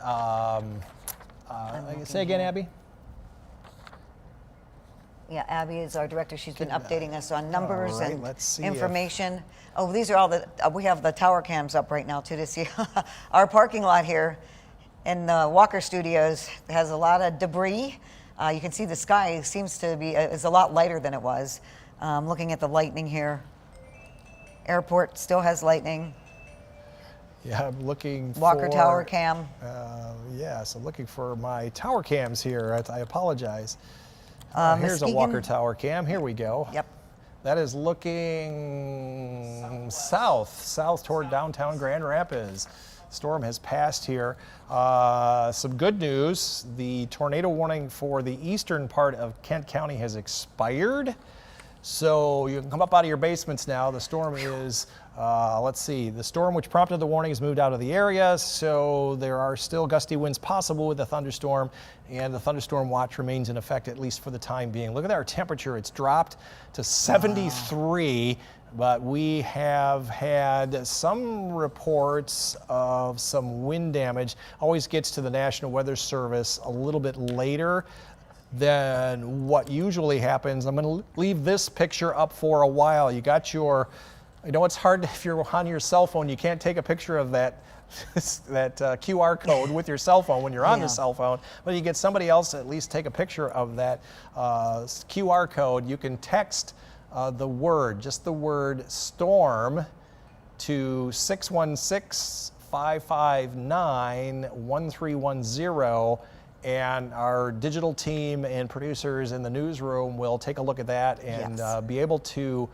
say again, Abby? Yeah, Abby is our director. She's been updating us on numbers and let's see information. Oh, these are all we have the tower cams up right now too to see. Our parking lot here in the Walker Studios has a lot of debris. You can see the sky seems to be is a lot lighter than it was. Looking at the lightning here. Airport still has lightning. Yeah, I'm looking Walker for... tower cam. Yes, I'm looking for my tower cams here. I apologize. Here's a Muskegon. Walker tower cam. Here we go. Yep. That is looking south toward downtown Grand Rapids. Storm has passed here. Some good news. The tornado warning for the eastern part of Kent County has expired. So you can come up out of your basements now. The storm is, let's see, the storm which prompted the warning has moved out of the area. So there are still gusty winds possible with the thunderstorm, and the thunderstorm watch remains in effect at least for the time being. Look at our temperature. It's dropped to 73. But we have had some reports of some wind damage. Always gets to the National Weather Service a little bit later than what usually happens. I'm going to leave this picture up for a while. You got your, I know it's hard if you're on your cell phone, you can't take a picture of that QR code with your cell phone when you're on the cell phone, but you get somebody else to at least take a picture of that QR code. You can text just the word storm to 616-559-1310, and our digital team and producers in the newsroom will take a look at that and be able to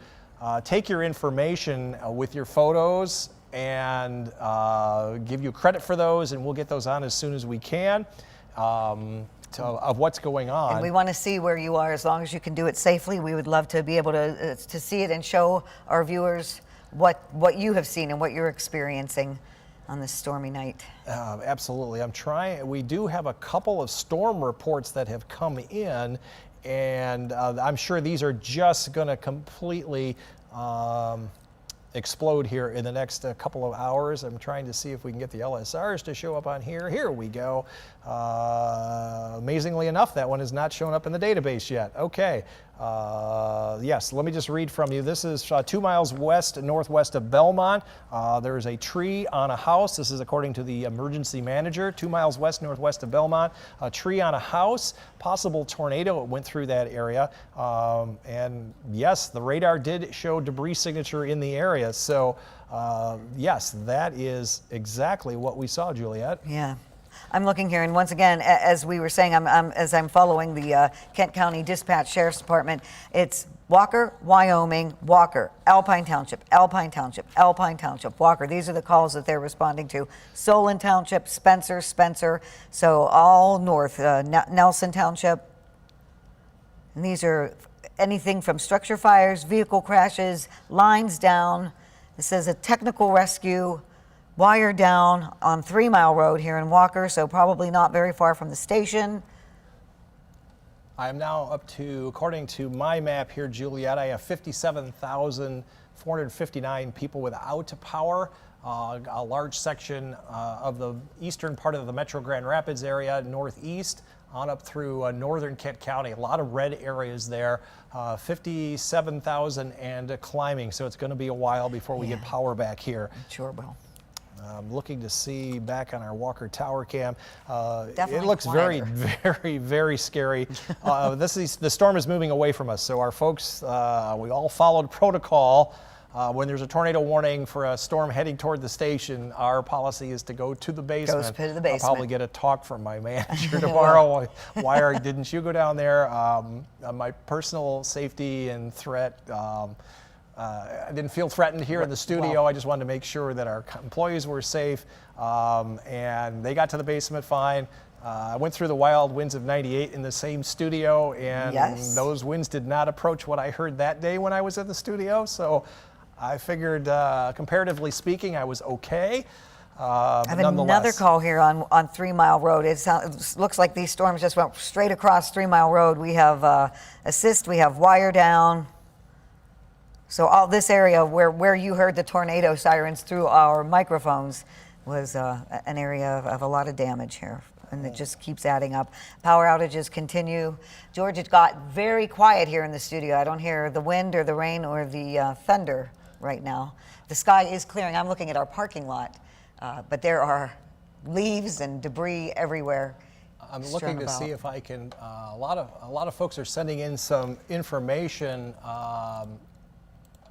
take your information with your photos and give you credit for those, and we'll get those on as soon as we can. Of what's going on. And we want to see where you are. As long as you can do it safely, we would love to be able to see it and show our viewers what you have seen and what you're experiencing on this stormy night. Absolutely. We do have a couple of storm reports that have come in, and I'm sure these are just going to completely explode here in the next couple of hours. I'm trying to see if we can get the LSRs to show up on here. Here we go. amazingly enough, that one has not shown up in the database yet. Okay. Yes, let me just read from you. This is 2 miles northwest of Belmont. There is a tree on a house. This is according to the emergency manager. 2 miles northwest of Belmont. A tree on a house. Possible tornado. It went through that area. And yes, the radar did show debris signature in the area. So yes, that is exactly what we saw, Juliet. Yeah. I'm looking here, and once again, as we were saying, as I'm following the Kent County Dispatch Sheriff's Department, it's Walker, Wyoming, Walker, Alpine Township, Alpine Township, Alpine Township, Walker. These are the calls that they're responding to. Solon Township, Spencer, so all north, Nelson Township. And these are anything from structure fires, vehicle crashes, lines down. This says a technical rescue. Wire down on 3 Mile Road here in Walker, so probably not very far from the station. I am now up to, according to my map here, Juliet, I have 57,459 people without power. A large section of the eastern part of the Metro Grand Rapids area, northeast, on up through northern Kent County. A lot of red areas there, 57,000 and climbing, so it's going to be a while before we get power back here. It sure will. I'm looking to see back on our Walker Tower cam. Definitely it looks quieter. very scary. The storm is moving away from us, so our folks, we all followed protocol. When there's a tornado warning for a storm heading toward the station, our policy is to go to the basement. Goes to the basement. I'll probably get a talk from my manager tomorrow. Why didn't you go down there? My personal safety and threat. I didn't feel threatened here in the studio. I just wanted to make sure that our employees were safe, and they got to the basement fine. I went through the wild winds of 98 in the same studio, and those winds did not approach what I heard that day when I was in the studio. So I figured, comparatively speaking, I was okay. I have another call here on 3 Mile Road. It looks like these storms just went straight across 3 Mile Road. We have assist, we have wire down. So all this area where you heard the tornado sirens through our microphones was an area of a lot of damage here, and it just keeps adding up. Power outages continue. George, it got very quiet here in the studio. I don't hear the wind or the rain or the thunder right now. The sky is clearing. I'm looking at our parking lot, but there are leaves and debris everywhere. I'm looking to see if I can. A lot of folks are sending in some information.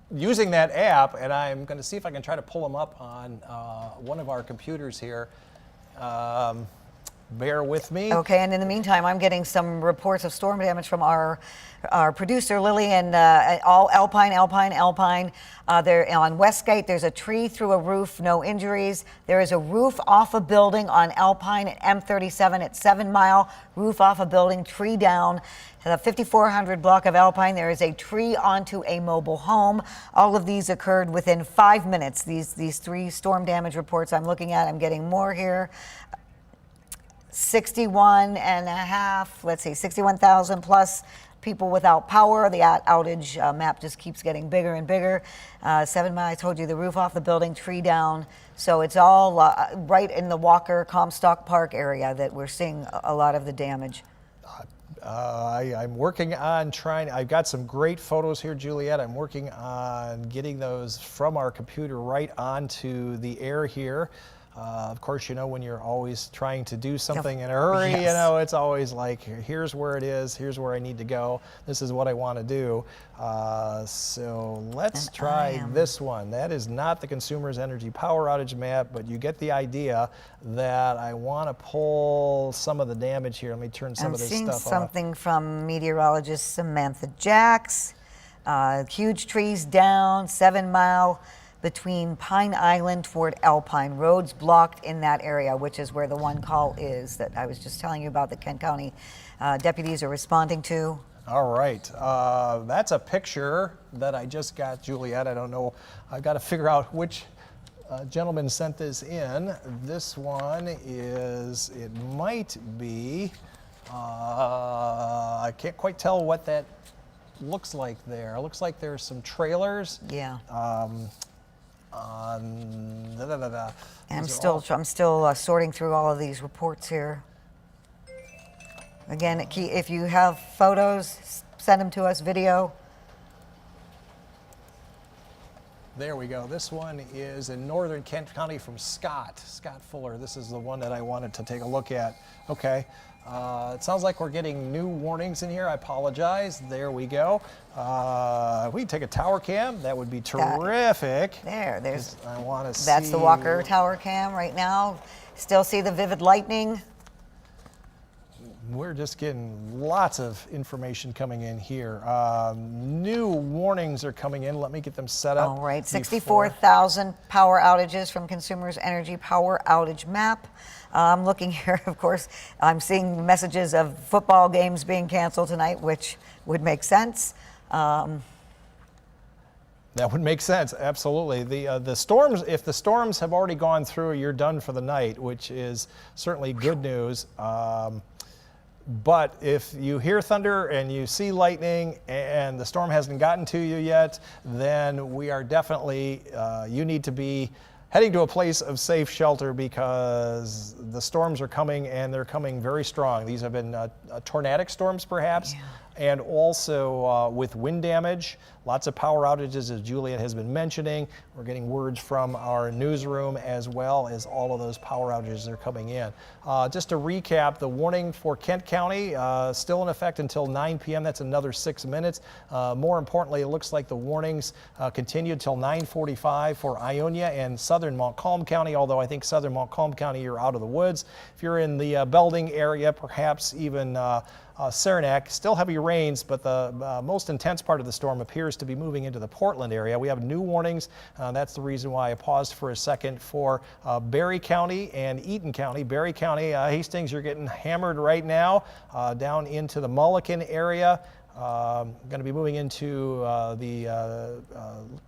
Using that app, and I'm going to see if I can try to pull them up on one of our computers here. Bear with me. Okay, and in the meantime, I'm getting some reports of storm damage from our producer, Lily, and all Alpine. There on Westgate, there's a tree through a roof, no injuries. There is a roof off a building on Alpine at M37 at 7 Mile. Roof off a building, tree down. The 5400 block of Alpine, there is a tree onto a mobile home. All of these occurred within 5 minutes. These 3 storm damage reports I'm looking at, I'm getting more here. 61,000 plus people without power. The outage map just keeps getting bigger and bigger. 7 Mile, I told you, the roof off the building, tree down. So it's all right in the Walker Comstock Park area that we're seeing a lot of the damage. I'm working on I've got some great photos here, Juliet. I'm working on getting those from our computer right onto the air here. Of course, you know, when you're always trying to do something in a hurry, you know, it's always like, here's where it is, here's where I need to go, this is what I want to do. So let's try this one. That is not the Consumers Energy Power Outage map, but you get the idea that I want to pull some of the damage here. Let me turn some of this stuff off. I'm seeing something from meteorologist Samantha Jacks. Huge trees down, 7 Mile. Between Pine Island toward Alpine. Roads blocked in that area, which is where the one call is that I was just telling you about, the Kent County deputies are responding to. All right. That's a picture that I just got, Juliet. I don't know. I've got to figure out which gentleman sent this in. This one is, it might be, I can't quite tell what that looks like there. It looks like there's some trailers. Yeah. And I'm still sorting through all of these reports here. Again, if you have photos, send them to us, video. There we go. This one is in northern Kent County from Scott Fuller. This is the one that I wanted to take a look at. Okay. It sounds like we're getting new warnings in here. I apologize. There we go. If we take a tower cam, that would be terrific. There's. I want to see. That's the Walker tower cam right now. Still see the vivid lightning. We're just getting lots of information coming in here. New warnings are coming in. Let me get them set up. All right, 64,000 power outages from Consumers Energy Power Outage Map. I'm looking here, of course, I'm seeing messages of football games being canceled tonight, which would make sense. That would make sense, absolutely. The storms, if the storms have already gone through, you're done for the night, which is certainly good news. But if you hear thunder and you see lightning and the storm hasn't gotten to you yet, then we are definitely, you need to be heading to a place of safe shelter because the storms are coming and they're coming very strong. These have been tornadic storms perhaps. Yeah. And also with wind damage, lots of power outages, as Juliet has been mentioning. We're getting words from our newsroom as well as all of those power outages are coming in. Just to recap, the warning for Kent County still in effect until 9 p.m. That's another 6 minutes. More importantly, it looks like the warnings continue until 9:45 for Ionia and southern Montcalm County, although I think southern Montcalm County, you're out of the woods. If you're in the Belding area, perhaps even Saranac, still heavy rains, but the most intense part of the storm appears to be moving into the Portland area. We have new warnings. That's the reason why I paused for a second for Barry County and Eaton County. Barry County, Hastings, you're getting hammered right now down into the Mulliken area. Going to be moving into the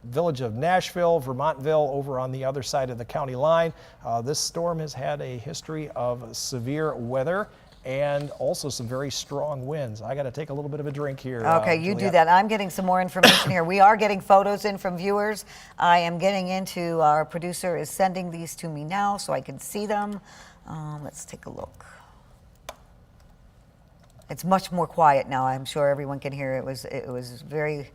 village of Nashville, Vermontville, over on the other side of the county line. This storm has had a history of severe weather and also some very strong winds. I got to take a little bit of a drink here. Okay, you do that. I'm getting some more information here. We are getting photos in from viewers. I am getting into, our producer is sending these to me now so I can see them. Let's take a look. It's much more quiet now. I'm sure everyone can hear. It was very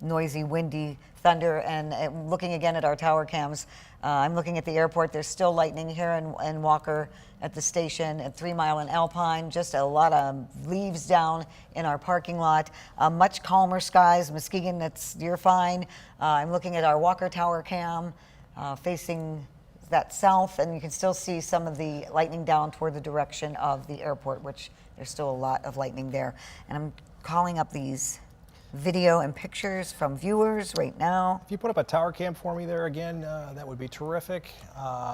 noisy, windy, thunder, and looking again at our tower cams, I'm looking at the airport. There's still lightning here in Walker at the station, at 3 Mile and Alpine. Just a lot of leaves down in our parking lot. Much calmer skies. Muskegon, you're fine. I'm looking at our Walker tower cam facing that south, and you can still see some of the lightning down toward the direction of the airport, which there's still a lot of lightning there. And I'm calling up these video and pictures from viewers right now. If you put up a tower cam for me there again, that would be terrific.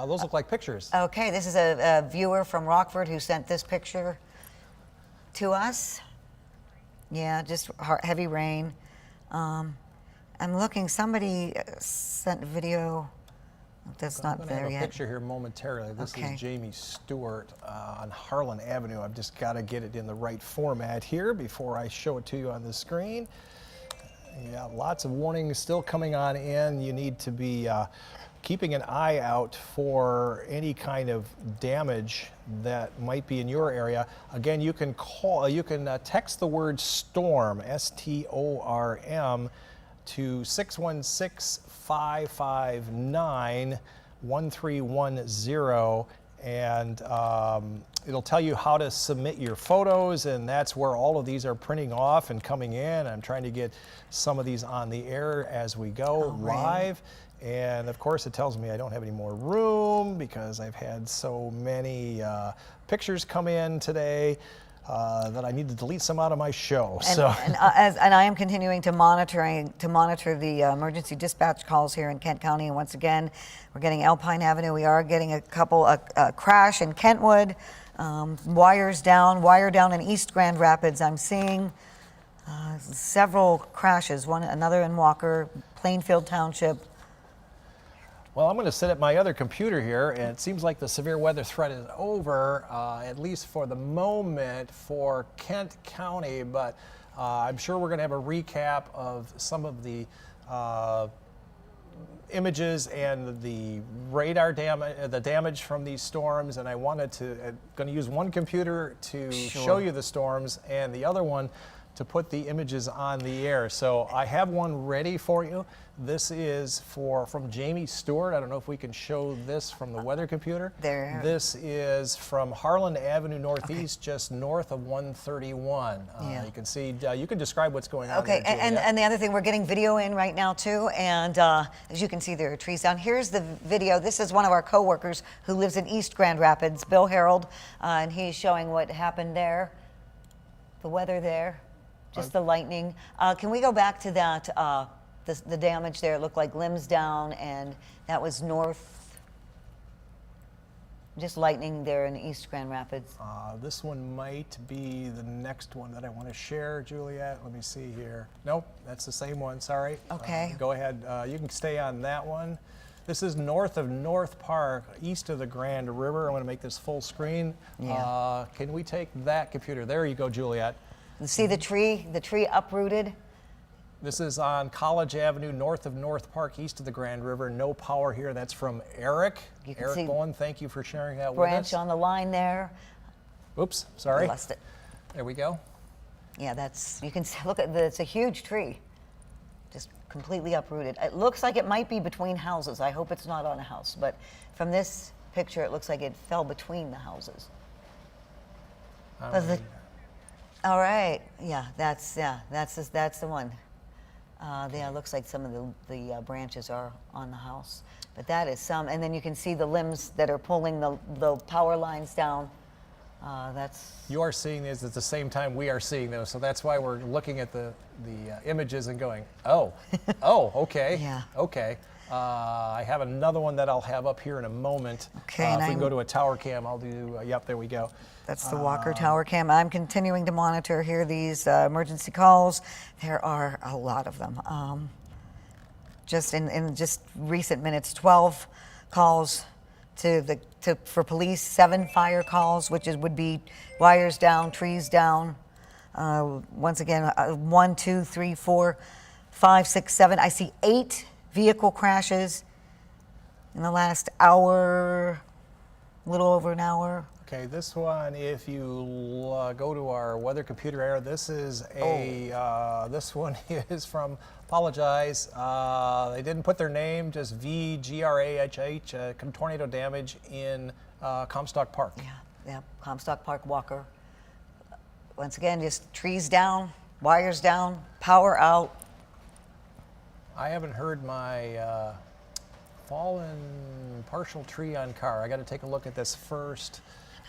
Those look like pictures. Okay, this is a viewer from Rockford who sent this picture to us. Yeah, just heavy rain. I'm looking, somebody sent video. That's not there yet. I have a picture here momentarily. This is Jamie Stewart on Harlan Avenue. I've just got to get it in the right format here before I show it to you on the screen. Yeah, lots of warnings still coming on in. You need to be keeping an eye out for any kind of damage that might be in your area. Again, you can text the word storm, S-T-O-R-M, to 616-559-1310, and it'll tell you how to submit your photos, and that's where all of these are printing off and coming in. I'm trying to get some of these on the air as we go live. And of course it tells me I don't have any more room because I've had so many pictures come in today. That I need to delete some out of my show. And I am continuing to monitor the emergency dispatch calls here in Kent County. And once again, we're getting Alpine Avenue. We are getting a crash in Kentwood. Wire down in East Grand Rapids. I'm seeing several crashes. Another in Walker, Plainfield Township. Well, I'm going to sit at my other computer here, and it seems like the severe weather threat is over, at least for the moment, for Kent County, but I'm sure we're going to have a recap of some of the images and the radar damage, the damage from these storms, and I wanted to, going to use one computer to show you the storms and the other one to put the images on the air. So I have one ready for you. This is from Jamie Stewart. I don't know if we can show this from the weather computer. There. This is from Harlan Avenue Northeast, just north of 131. You can see, you can describe what's going on there, Juliet. and the other thing, we're getting video in right now too, and as you can see, there are trees down. Here's the video. This is one of our coworkers who lives in East Grand Rapids, Bill Harold, and he's showing what happened there, the weather there, just the lightning. Can we go back to that, the damage there? It looked like limbs down, and that was north, just lightning there in East Grand Rapids. This one might be the next one that I want to share, Juliet. Let me see here. Nope, that's the same one, sorry. Okay. Go ahead, you can stay on that one. This is north of North Park, east of the Grand River. I want to make this full screen. Yeah. Can we take that computer? There you go, Juliet. You see the tree uprooted? This is on College Avenue, north of North Park, east of the Grand River. No power here. That's from Eric. Eric Bowen, thank you for sharing that with us. Branch on the line there. Oops, sorry. Lost it. There we go. Yeah, you can see, look at it's a huge tree. Just completely uprooted. It looks like it might be between houses. I hope it's not on a house, but from this picture, it looks like it fell between the houses. All right, yeah, that's the one. Yeah, it looks like some of the branches are on the house, but that is some. And then you can see the limbs that are pulling the power lines down. You are seeing these at the same time we are seeing those, so that's why we're looking at the images and going, oh, okay, yeah, okay. I have another one that I'll have up here in a moment. Okay, if we can go to a tower cam, I'll do. Yep, there we go. That's the Walker Tower Cam. I'm continuing to monitor here these emergency calls. There are a lot of them. Just in just recent minutes, 12 calls for police, 7 fire calls, which would be wires down, trees down. Once again, 1, 2, 3, 4, 5, 6, 7. I see 8 vehicle crashes in the last hour, a little over an hour. Okay, this one, if you go to our weather computer area, this is this one is from, apologize, they didn't put their name, just VGRAHH, tornado damage in Comstock Park. Yeah, Comstock Park, Walker. Once again, just trees down, wires down, power out. I haven't heard my fallen partial tree on car. I got to take a look at this first.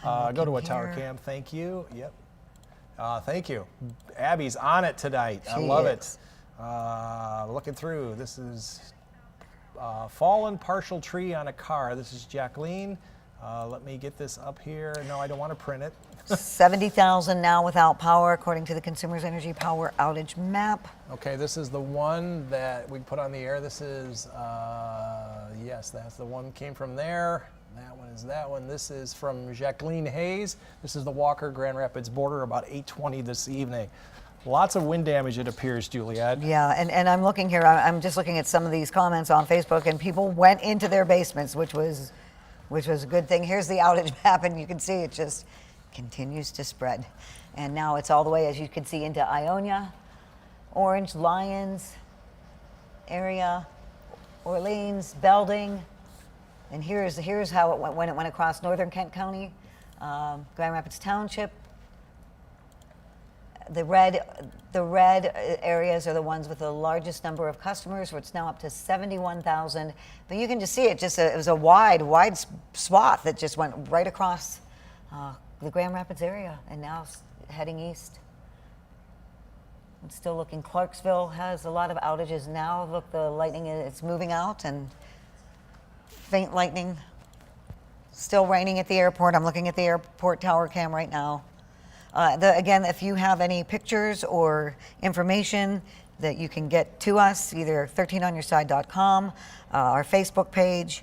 Go to a tower cam. Thank you. Yep. Thank you. Abby's on it tonight. I love it. Looking through. This is fallen partial tree on a car. This is Jacqueline. Let me get this up here. No, I don't want to print it. 70,000 now without power, according to the Consumers Energy Power Outage Map. Okay, this is the one that we put on the air. This is, yes, that's the one that came from there. That one is that one. This is from Jacqueline Hayes. This is the Walker Grand Rapids border about 8:20 this evening. Lots of wind damage, it appears, Juliet. Yeah, and I'm looking here. I'm just looking at some of these comments on Facebook, and people went into their basements, which was a good thing. Here's the outage map, and you can see it just continues to spread. And now it's all the way, as you can see, into Ionia, Orange, Lyons area, Orleans, Belding. And here's how it went when it went across northern Kent County, Grand Rapids Township. The red areas are the ones with the largest number of customers, where it's now up to 71,000. But you can just see it. It was a wide swath that just went right across the Grand Rapids area, and now it's heading east. It's still looking. Clarksville has a lot of outages now. Look, the lightning it's moving out, and faint lightning. Still raining at the airport. I'm looking at the airport tower cam right now. Again, if you have any pictures or information that you can get to us, either 13onyourside.com, our Facebook page,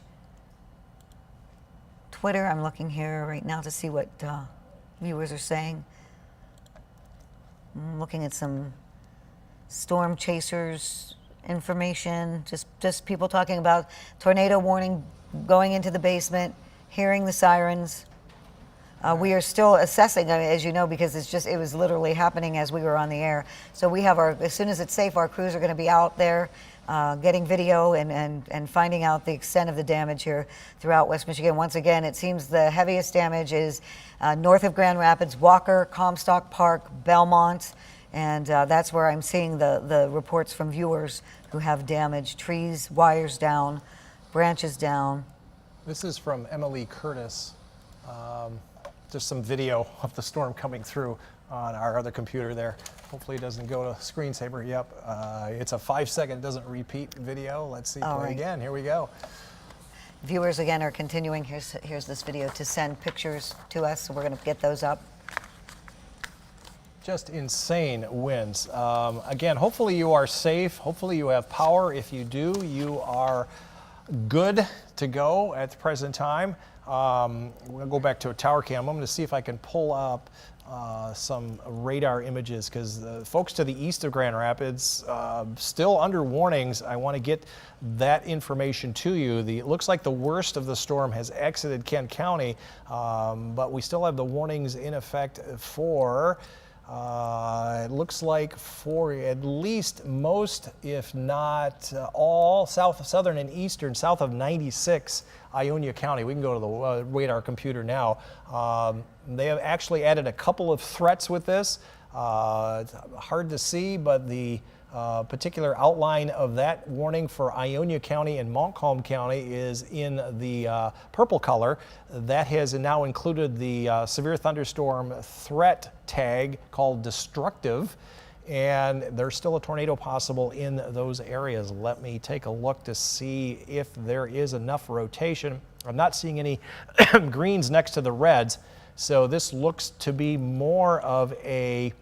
Twitter. I'm looking here right now to see what viewers are saying. I'm looking at some storm chasers information, just people talking about tornado warning going into the basement, hearing the sirens. We are still assessing, as you know, because it was literally happening as we were on the air. So we have as soon as it's safe, our crews are going to be out there getting video and finding out the extent of the damage here throughout West Michigan. Once again, it seems the heaviest damage is north of Grand Rapids, Walker, Comstock Park, Belmont, and that's where I'm seeing the reports from viewers who have damage, trees, wires down, branches down. This is from Emily Curtis. Just some video of the storm coming through on our other computer there. Hopefully it doesn't go to screensaver. Yep, it's a 5-second, doesn't repeat video. Let's see, play again. Here we go. Viewers again are continuing. Here's this video to send pictures to us, so we're going to get those up. Just insane winds. Again, hopefully you are safe. Hopefully you have power. If you do, you are good to go at the present time. We're going to go back to a tower cam. I'm going to see if I can pull up some radar images, because folks to the east of Grand Rapids still under warnings. I want to get that information to you. It looks like the worst of the storm has exited Kent County, but we still have the warnings in effect for it looks like for at least most, if not all, southern and eastern, south of 96 Ionia County. We can go to the radar computer now. They have actually added a couple of threats with this. It's hard to see, but the particular outline of that warning for Ionia County and Montcalm County is in the purple color. That has now included the severe thunderstorm threat tag called destructive, and there's still a tornado possible in those areas. Let me take a look to see if there is enough rotation. I'm not seeing any greens next to the reds, so this looks to be more of a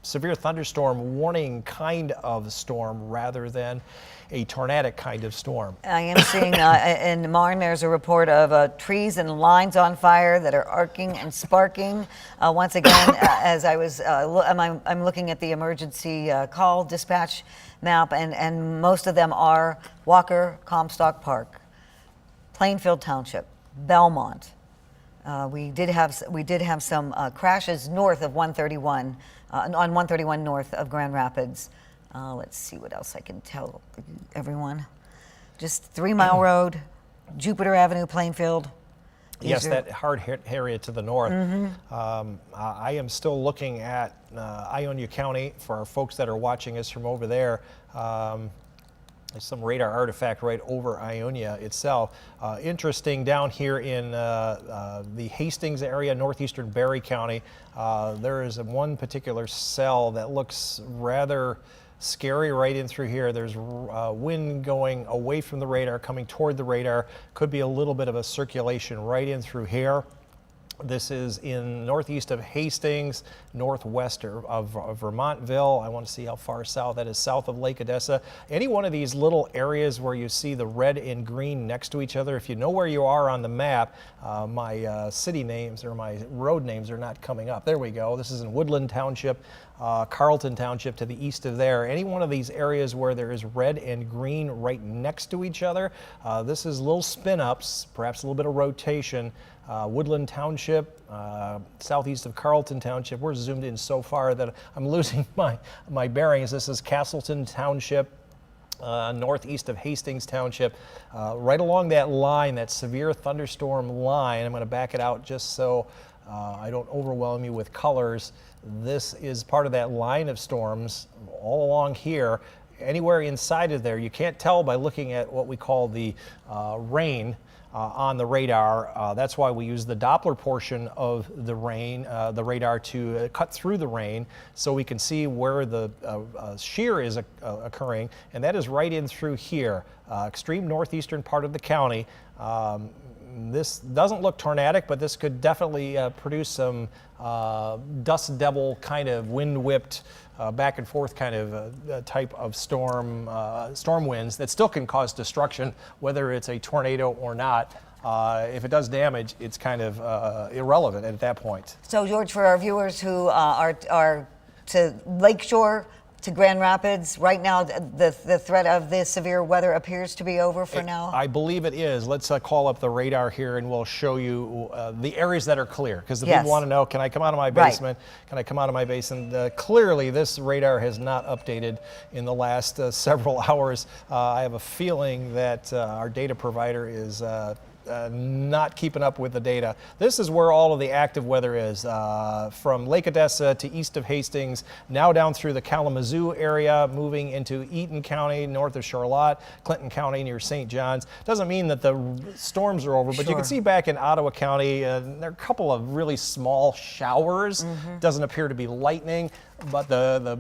severe thunderstorm warning kind of storm rather than a tornadic kind of storm. I am seeing in Marne there's a report of trees and lines on fire that are arcing and sparking. Once again, as I was, I'm looking at the emergency call dispatch map, and most of them are Walker, Comstock Park, Plainfield Township, Belmont. We did have some crashes north of 131, on 131 north of Grand Rapids. Let's see what else I can tell everyone. Just 3 Mile Road, Jupiter Avenue, Plainfield. Yes, that hard hit area to the north. I am still looking at Ionia County for our folks that are watching us from over there. There's some radar artifact right over Ionia itself. Interesting down here in the Hastings area, northeastern Barry County, there is one particular cell that looks rather scary right in through here. There's wind going away from the radar, coming toward the radar. Could be a little bit of a circulation right in through here. This is in northeast of Hastings, northwest of Vermontville. I want to see how far south that is, south of Lake Odessa. Any one of these little areas where you see the red and green next to each other, if you know where you are on the map, my city names or my road names are not coming up. There we go. This is in Woodland Township, Carlton Township to the east of there. Any one of these areas where there is red and green right next to each other, this is little spin-ups, perhaps a little bit of rotation. Woodland Township, southeast of Carlton Township. We're zoomed in so far that I'm losing my bearings. This is Castleton Township, northeast of Hastings Township. Right along that line, that severe thunderstorm line, I'm going to back it out just so I don't overwhelm you with colors. This is part of that line of storms all along here. Anywhere inside of there, you can't tell by looking at what we call the rain on the radar. That's why we use the Doppler portion of the radar to cut through the rain so we can see where the shear is occurring, and that is right in through here, extreme northeastern part of the county. This doesn't look tornadic, but this could definitely produce some dust devil kind of wind-whipped back and forth kind of type of storm winds that still can cause destruction, whether it's a tornado or not. If it does damage, it's kind of irrelevant at that point. So, George, for our viewers who are to Lakeshore, to Grand Rapids. Right now, the threat of this severe weather appears to be over for now. I believe it is. Let's call up the radar here and we'll show you the areas that are clear, because the Yes. people want to know, can I come out of my Right. basement? Can I come out of my basement? Clearly, this radar has not updated in the last several hours. I have a feeling that our data provider is not keeping up with the data. This is where all of the active weather is, from Lake Odessa to east of Hastings, now down through the Kalamazoo area, moving into Eaton County, north of Charlotte, Clinton County near St. John's. Doesn't mean that the storms are over, but you can see back in Ottawa County, there are a couple of really small showers. Doesn't appear to be lightning, but the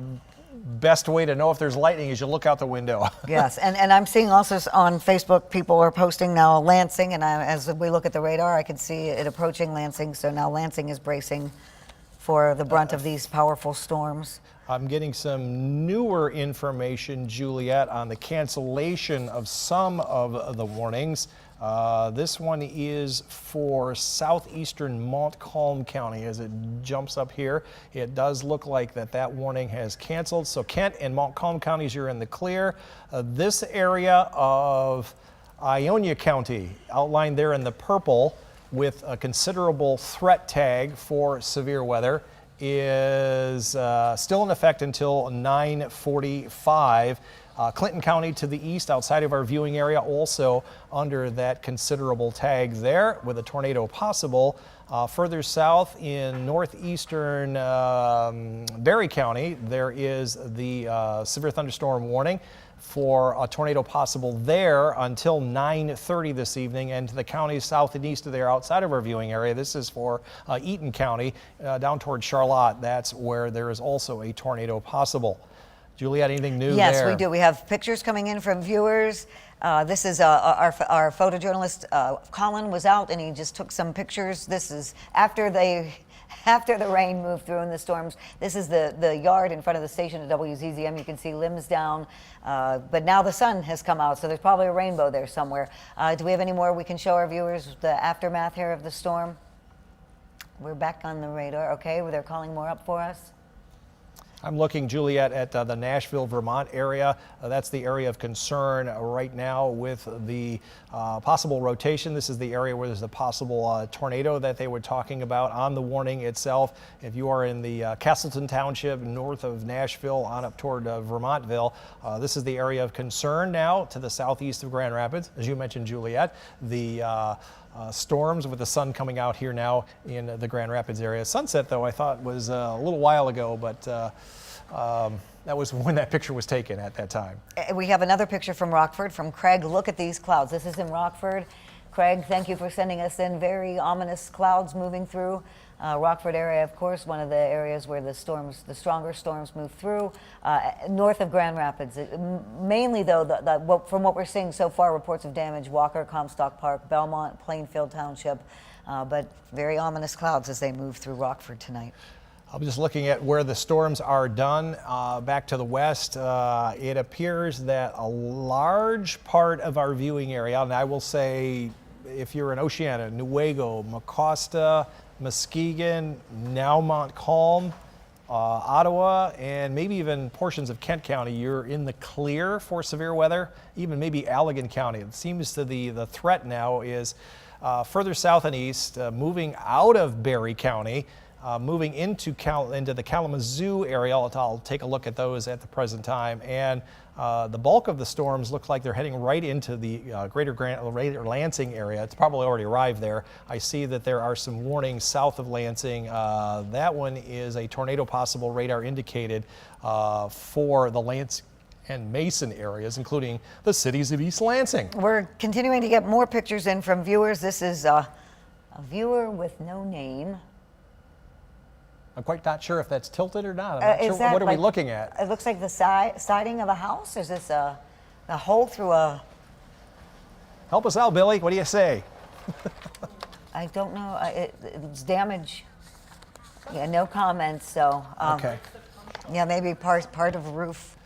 best way to know if there's lightning is you look out the window. Yes, and I'm seeing also on Facebook, people are posting now Lansing, and as we look at the radar, I can see it approaching Lansing, so now Lansing is bracing for the brunt of these powerful storms. I'm getting some newer information, Juliet, on the cancellation of some of the warnings. This one is for southeastern Montcalm County. As it jumps up here, it does look like that warning has canceled. So Kent and Montcalm counties, you're in the clear. This area of Ionia County, outlined there in the purple with a considerable threat tag for severe weather, is still in effect until 9:45. Clinton County to the east, outside of our viewing area, also under that considerable tag there, with a tornado possible. Further south in northeastern Barry County, there is the severe thunderstorm warning for a tornado possible there until 9:30 this evening, and to the counties south and east of there, outside of our viewing area. This is for Eaton County, down toward Charlotte. That's where there is also a tornado possible. Juliet, anything new there? Yes, we do. We have pictures coming in from viewers. This is our photojournalist, Colin, was out and he just took some pictures. This is after the rain moved through and the storms. This is the yard in front of the station at WZZM. You can see limbs down, but now the sun has come out, so there's probably a rainbow there somewhere. Do we have any more we can show our viewers, the aftermath here of the storm? We're back on the radar. Okay, they're calling more up for us. I'm looking, Juliet, at the Nashville, Vermont area. That's the area of concern right now with the possible rotation. This is the area where there's a possible tornado that they were talking about on the warning itself. If you are in the Castleton Township north of Nashville on up toward Vermontville, this is the area of concern now to the southeast of Grand Rapids. As you mentioned, Juliet, the storms with the sun coming out here now in the Grand Rapids area. Sunset, though, I thought was a little while ago, but that was when that picture was taken at that time. We have another picture from Rockford, from Craig. Look at these clouds. This is in Rockford. Craig, thank you for sending us in very ominous clouds moving through. Rockford area, of course, one of the areas where the stronger storms move through, north of Grand Rapids. Mainly, though, from what we're seeing so far, reports of damage, Walker, Comstock Park, Belmont, Plainfield Township, but very ominous clouds as they move through Rockford tonight. I'm just looking at where the storms are done back to the west. It appears that a large part of our viewing area, and I will say if you're in Oceana, Newaygo, Mecosta, Muskegon, now Montcalm, Ottawa, and maybe even portions of Kent County, you're in the clear for severe weather, even maybe Allegan County. It seems to the threat now is further south and east, moving out of Barry County, moving into the Kalamazoo area. I'll take a look at those at the present time. And the bulk of the storms look like they're heading right into the greater Lansing area. It's probably already arrived there. I see that there are some warnings south of Lansing. That one is a tornado possible, radar indicated for the Lansing and Mason areas, including the cities of East Lansing. We're continuing to get more pictures in from viewers. This is a viewer with no name. I'm quite not sure if that's tilted or not. I'm not sure. What are we looking at? It looks like the siding of a house. Is this a hole through a... Help us out, Billy. What do you say? I don't know. It's damage. Yeah, no comments. So Okay. yeah, maybe part of a roof.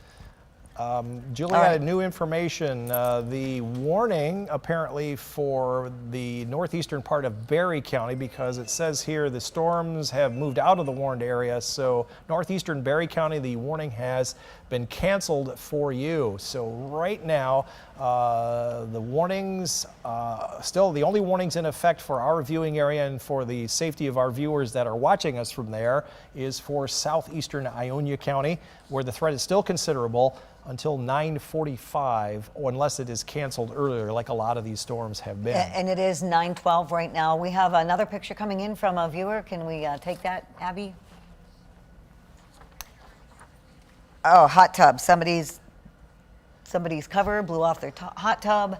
Juliet, new information. The warning apparently for the northeastern part of Berry County, because it says here the storms have moved out of the warned area. So northeastern Berry County, the warning has been canceled for you. So right now, the warnings, still the only warnings in effect for our viewing area and for the safety of our viewers that are watching us from there is for southeastern Ionia County, where the threat is still considerable until 9:45, unless it is canceled earlier, like a lot of these storms have been. And it is 9:12 right now. We have another picture coming in from a viewer. Can we take that, Abby? Oh, hot tub. Somebody's cover blew off their hot tub.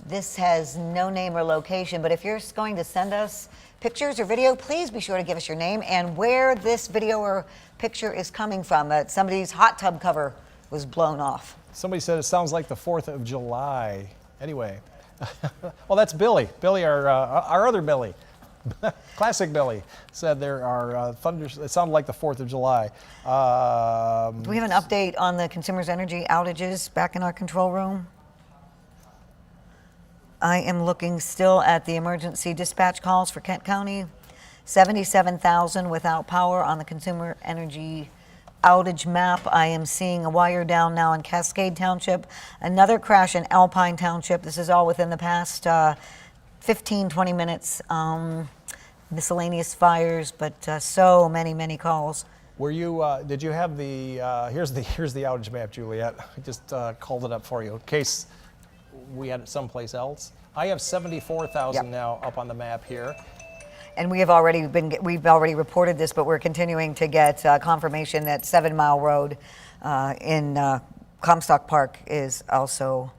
This has no name or location, but if you're going to send us pictures or video, please be sure to give us your name and where this video or picture is coming from. That somebody's hot tub cover was blown off. Somebody said it sounds like the 4th of July. Anyway, well, that's Billy. Billy, our other Billy. Classic Billy said there are thunders. It sounded like the 4th of July. Do we have an update on the Consumers Energy outages back in our control room? I am looking still at the emergency dispatch calls for Kent County. 77,000 without power on the Consumer Energy outage map. I am seeing a wire down now in Cascade Township. Another crash in Alpine Township. This is all within the past 15, 20 minutes. Miscellaneous fires, but so many calls. Were you? Did you have the? Here's the outage map, Juliet. I just called it up for you in case we had it someplace else. I have 74,000 now up on the map here. And we've already reported this, but we're continuing to get confirmation that 7 Mile Road in Comstock Park is also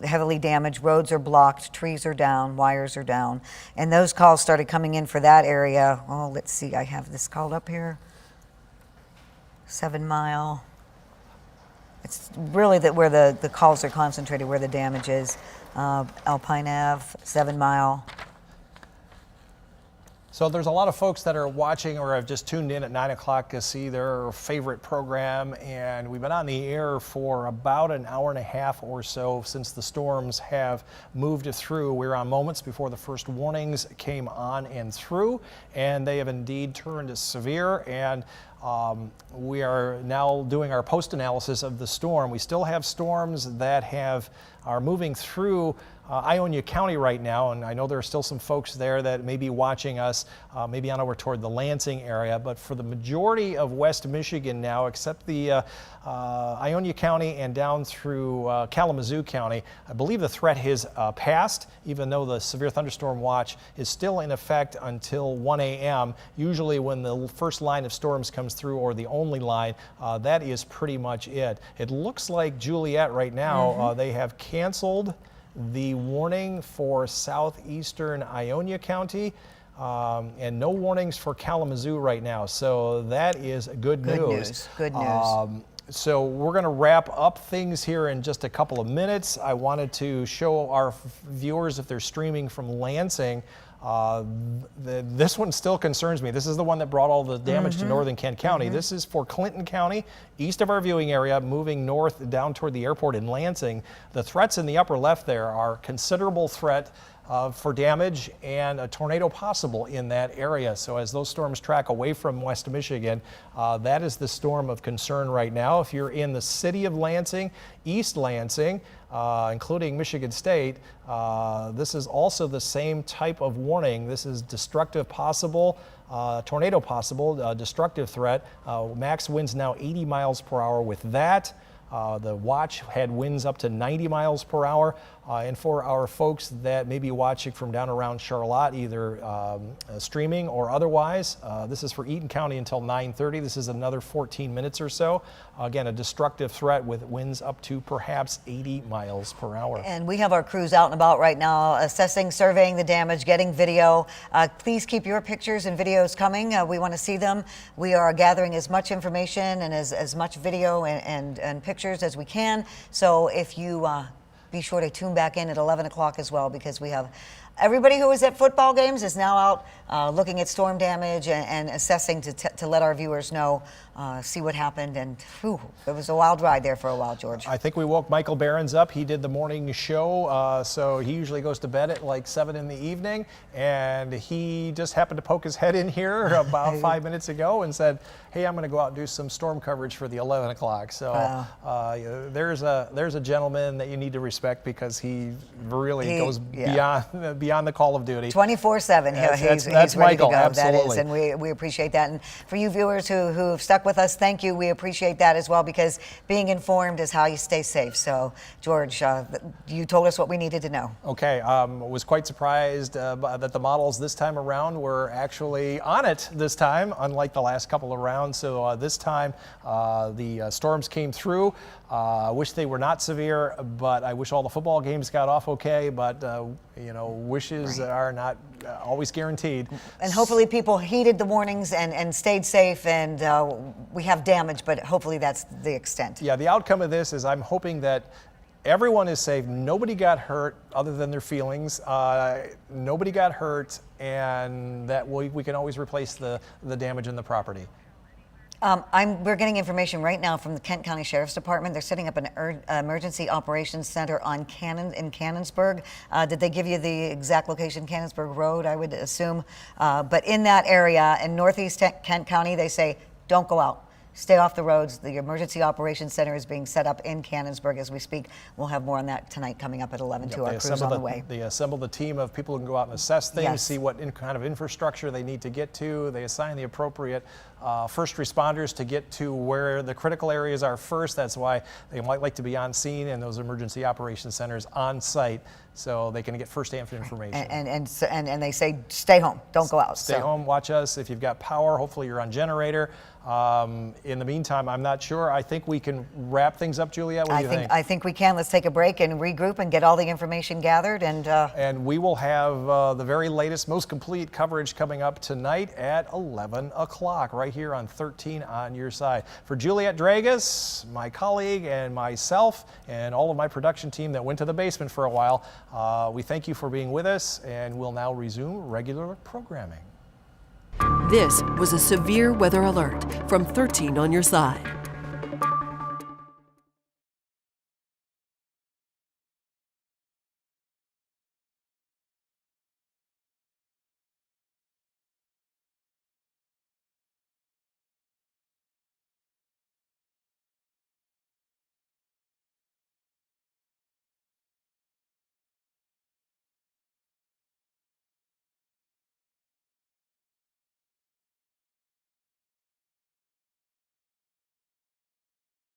heavily damaged. Roads are blocked, trees are down, wires are down. And those calls started coming in for that area. Oh, let's see, I have this called up here. 7 Mile. It's really where the calls are concentrated, where the damage is. Alpine Ave, 7 Mile. So there's a lot of folks that are watching or have just tuned in at 9 o'clock to see their favorite program, and we've been on the air for about an hour and a half or so since the storms have moved through. We're on moments before the first warnings came on and through, and they have indeed turned severe, and we are now doing our post-analysis of the storm. We still have storms that are moving through Ionia County right now, and I know there are still some folks there that may be watching us, maybe on over toward the Lansing area, but for the majority of West Michigan now, except the Ionia County and down through Kalamazoo County, I believe the threat has passed, even though the severe thunderstorm watch is still in effect until 1 a.m. Usually when the first line of storms comes through, or the only line, that is pretty much it. It looks like, Juliet, right now, they have canceled the warning for southeastern Ionia County, and no warnings for Kalamazoo right now. So that is good news. Good news. So we're going to wrap up things here in just a couple of minutes. I wanted to show our viewers, if they're streaming from Lansing, this one still concerns me. This is the one that brought all the damage to northern Kent County. This is for Clinton County, east of our viewing area, moving north down toward the airport in Lansing. The threats in the upper left there are considerable threat for damage and a tornado possible in that area. So as those storms track away from West Michigan, that is the storm of concern right now. If you're in the city of Lansing, East Lansing, including Michigan State, this is also the same type of warning. This is destructive possible, tornado possible, destructive threat. Max winds now 80 miles per hour with that. The watch had winds up to 90 miles per hour. And for our folks that may be watching from down around Charlotte, either streaming or otherwise, this is for Eaton County until 9:30. This is another 14 minutes or so. Again, a destructive threat with winds up to perhaps 80 miles per hour. And we have our crews out and about right now, assessing, surveying the damage, getting video. Please keep your pictures and videos coming. We want to see them. We are gathering as much information and as much video and pictures as we can. So if you be sure to tune back in at 11 o'clock as well, because we have everybody who was at football games is now out looking at storm damage and assessing to let our viewers know, see what happened. And whew, it was a wild ride there for a while, George. I think we woke Michael Behrens up. He did the morning show, so he usually goes to bed at like 7 in the evening, and he just happened to poke his head in here about 5 minutes ago and said, hey, I'm going to go out and do some storm coverage for the 11 o'clock. So there's a gentleman that you need to respect, because he really goes beyond the call of duty. 24/7. That's he's ready Michael, to go. absolutely. That is, and we appreciate that. And for you viewers who've stuck with us, thank you. We appreciate that as well, because being informed is how you stay safe. So, George, you told us what we needed to know. Okay, was quite surprised that the models this time around were actually on it this time, unlike the last couple of rounds. So this time the storms came through. I wish they were not severe, but I wish all the football games got off okay. But wishes are not always guaranteed. And hopefully people heeded the warnings and stayed safe, and we have damage, but hopefully that's the extent. Yeah, the outcome of this is I'm hoping that everyone is safe. Nobody got hurt other than their feelings. Nobody got hurt, and that we can always replace the damage in the property. We're getting information right now from the Kent County Sheriff's Department. They're setting up an emergency operations center in Cannonsburg. Did they give you the exact location? Cannonsburg Road, I would assume. But in that area in northeast Kent County, they say, don't go out. Stay off the roads. The Emergency Operations Center is being set up in Cannonsburg as we speak. We'll have more on that tonight coming up at 11 to our crews on the way. They assembled a team of people who can go out and assess things, Yes. see what kind of infrastructure they need to get to. They assign the appropriate first responders to get to where the critical areas are first. That's why they might like to be on scene in those emergency operations centers on site, so they can get first-hand information. And they say, stay home, don't go out. Stay home, watch us. If you've got power, hopefully you're on generator. In the meantime, I'm not sure. I think we can wrap things up, Juliet. What do you think? I think we can. Let's take a break and regroup and get all the information gathered. And we will have the very latest, most complete coverage coming up tonight at 11 o'clock, right here on 13 on your side. For Juliet Dragas, my colleague, and myself, and all of my production team that went to the basement for a while, we thank you for being with us, and we'll now resume regular programming. This was a severe weather alert from 13 on your side.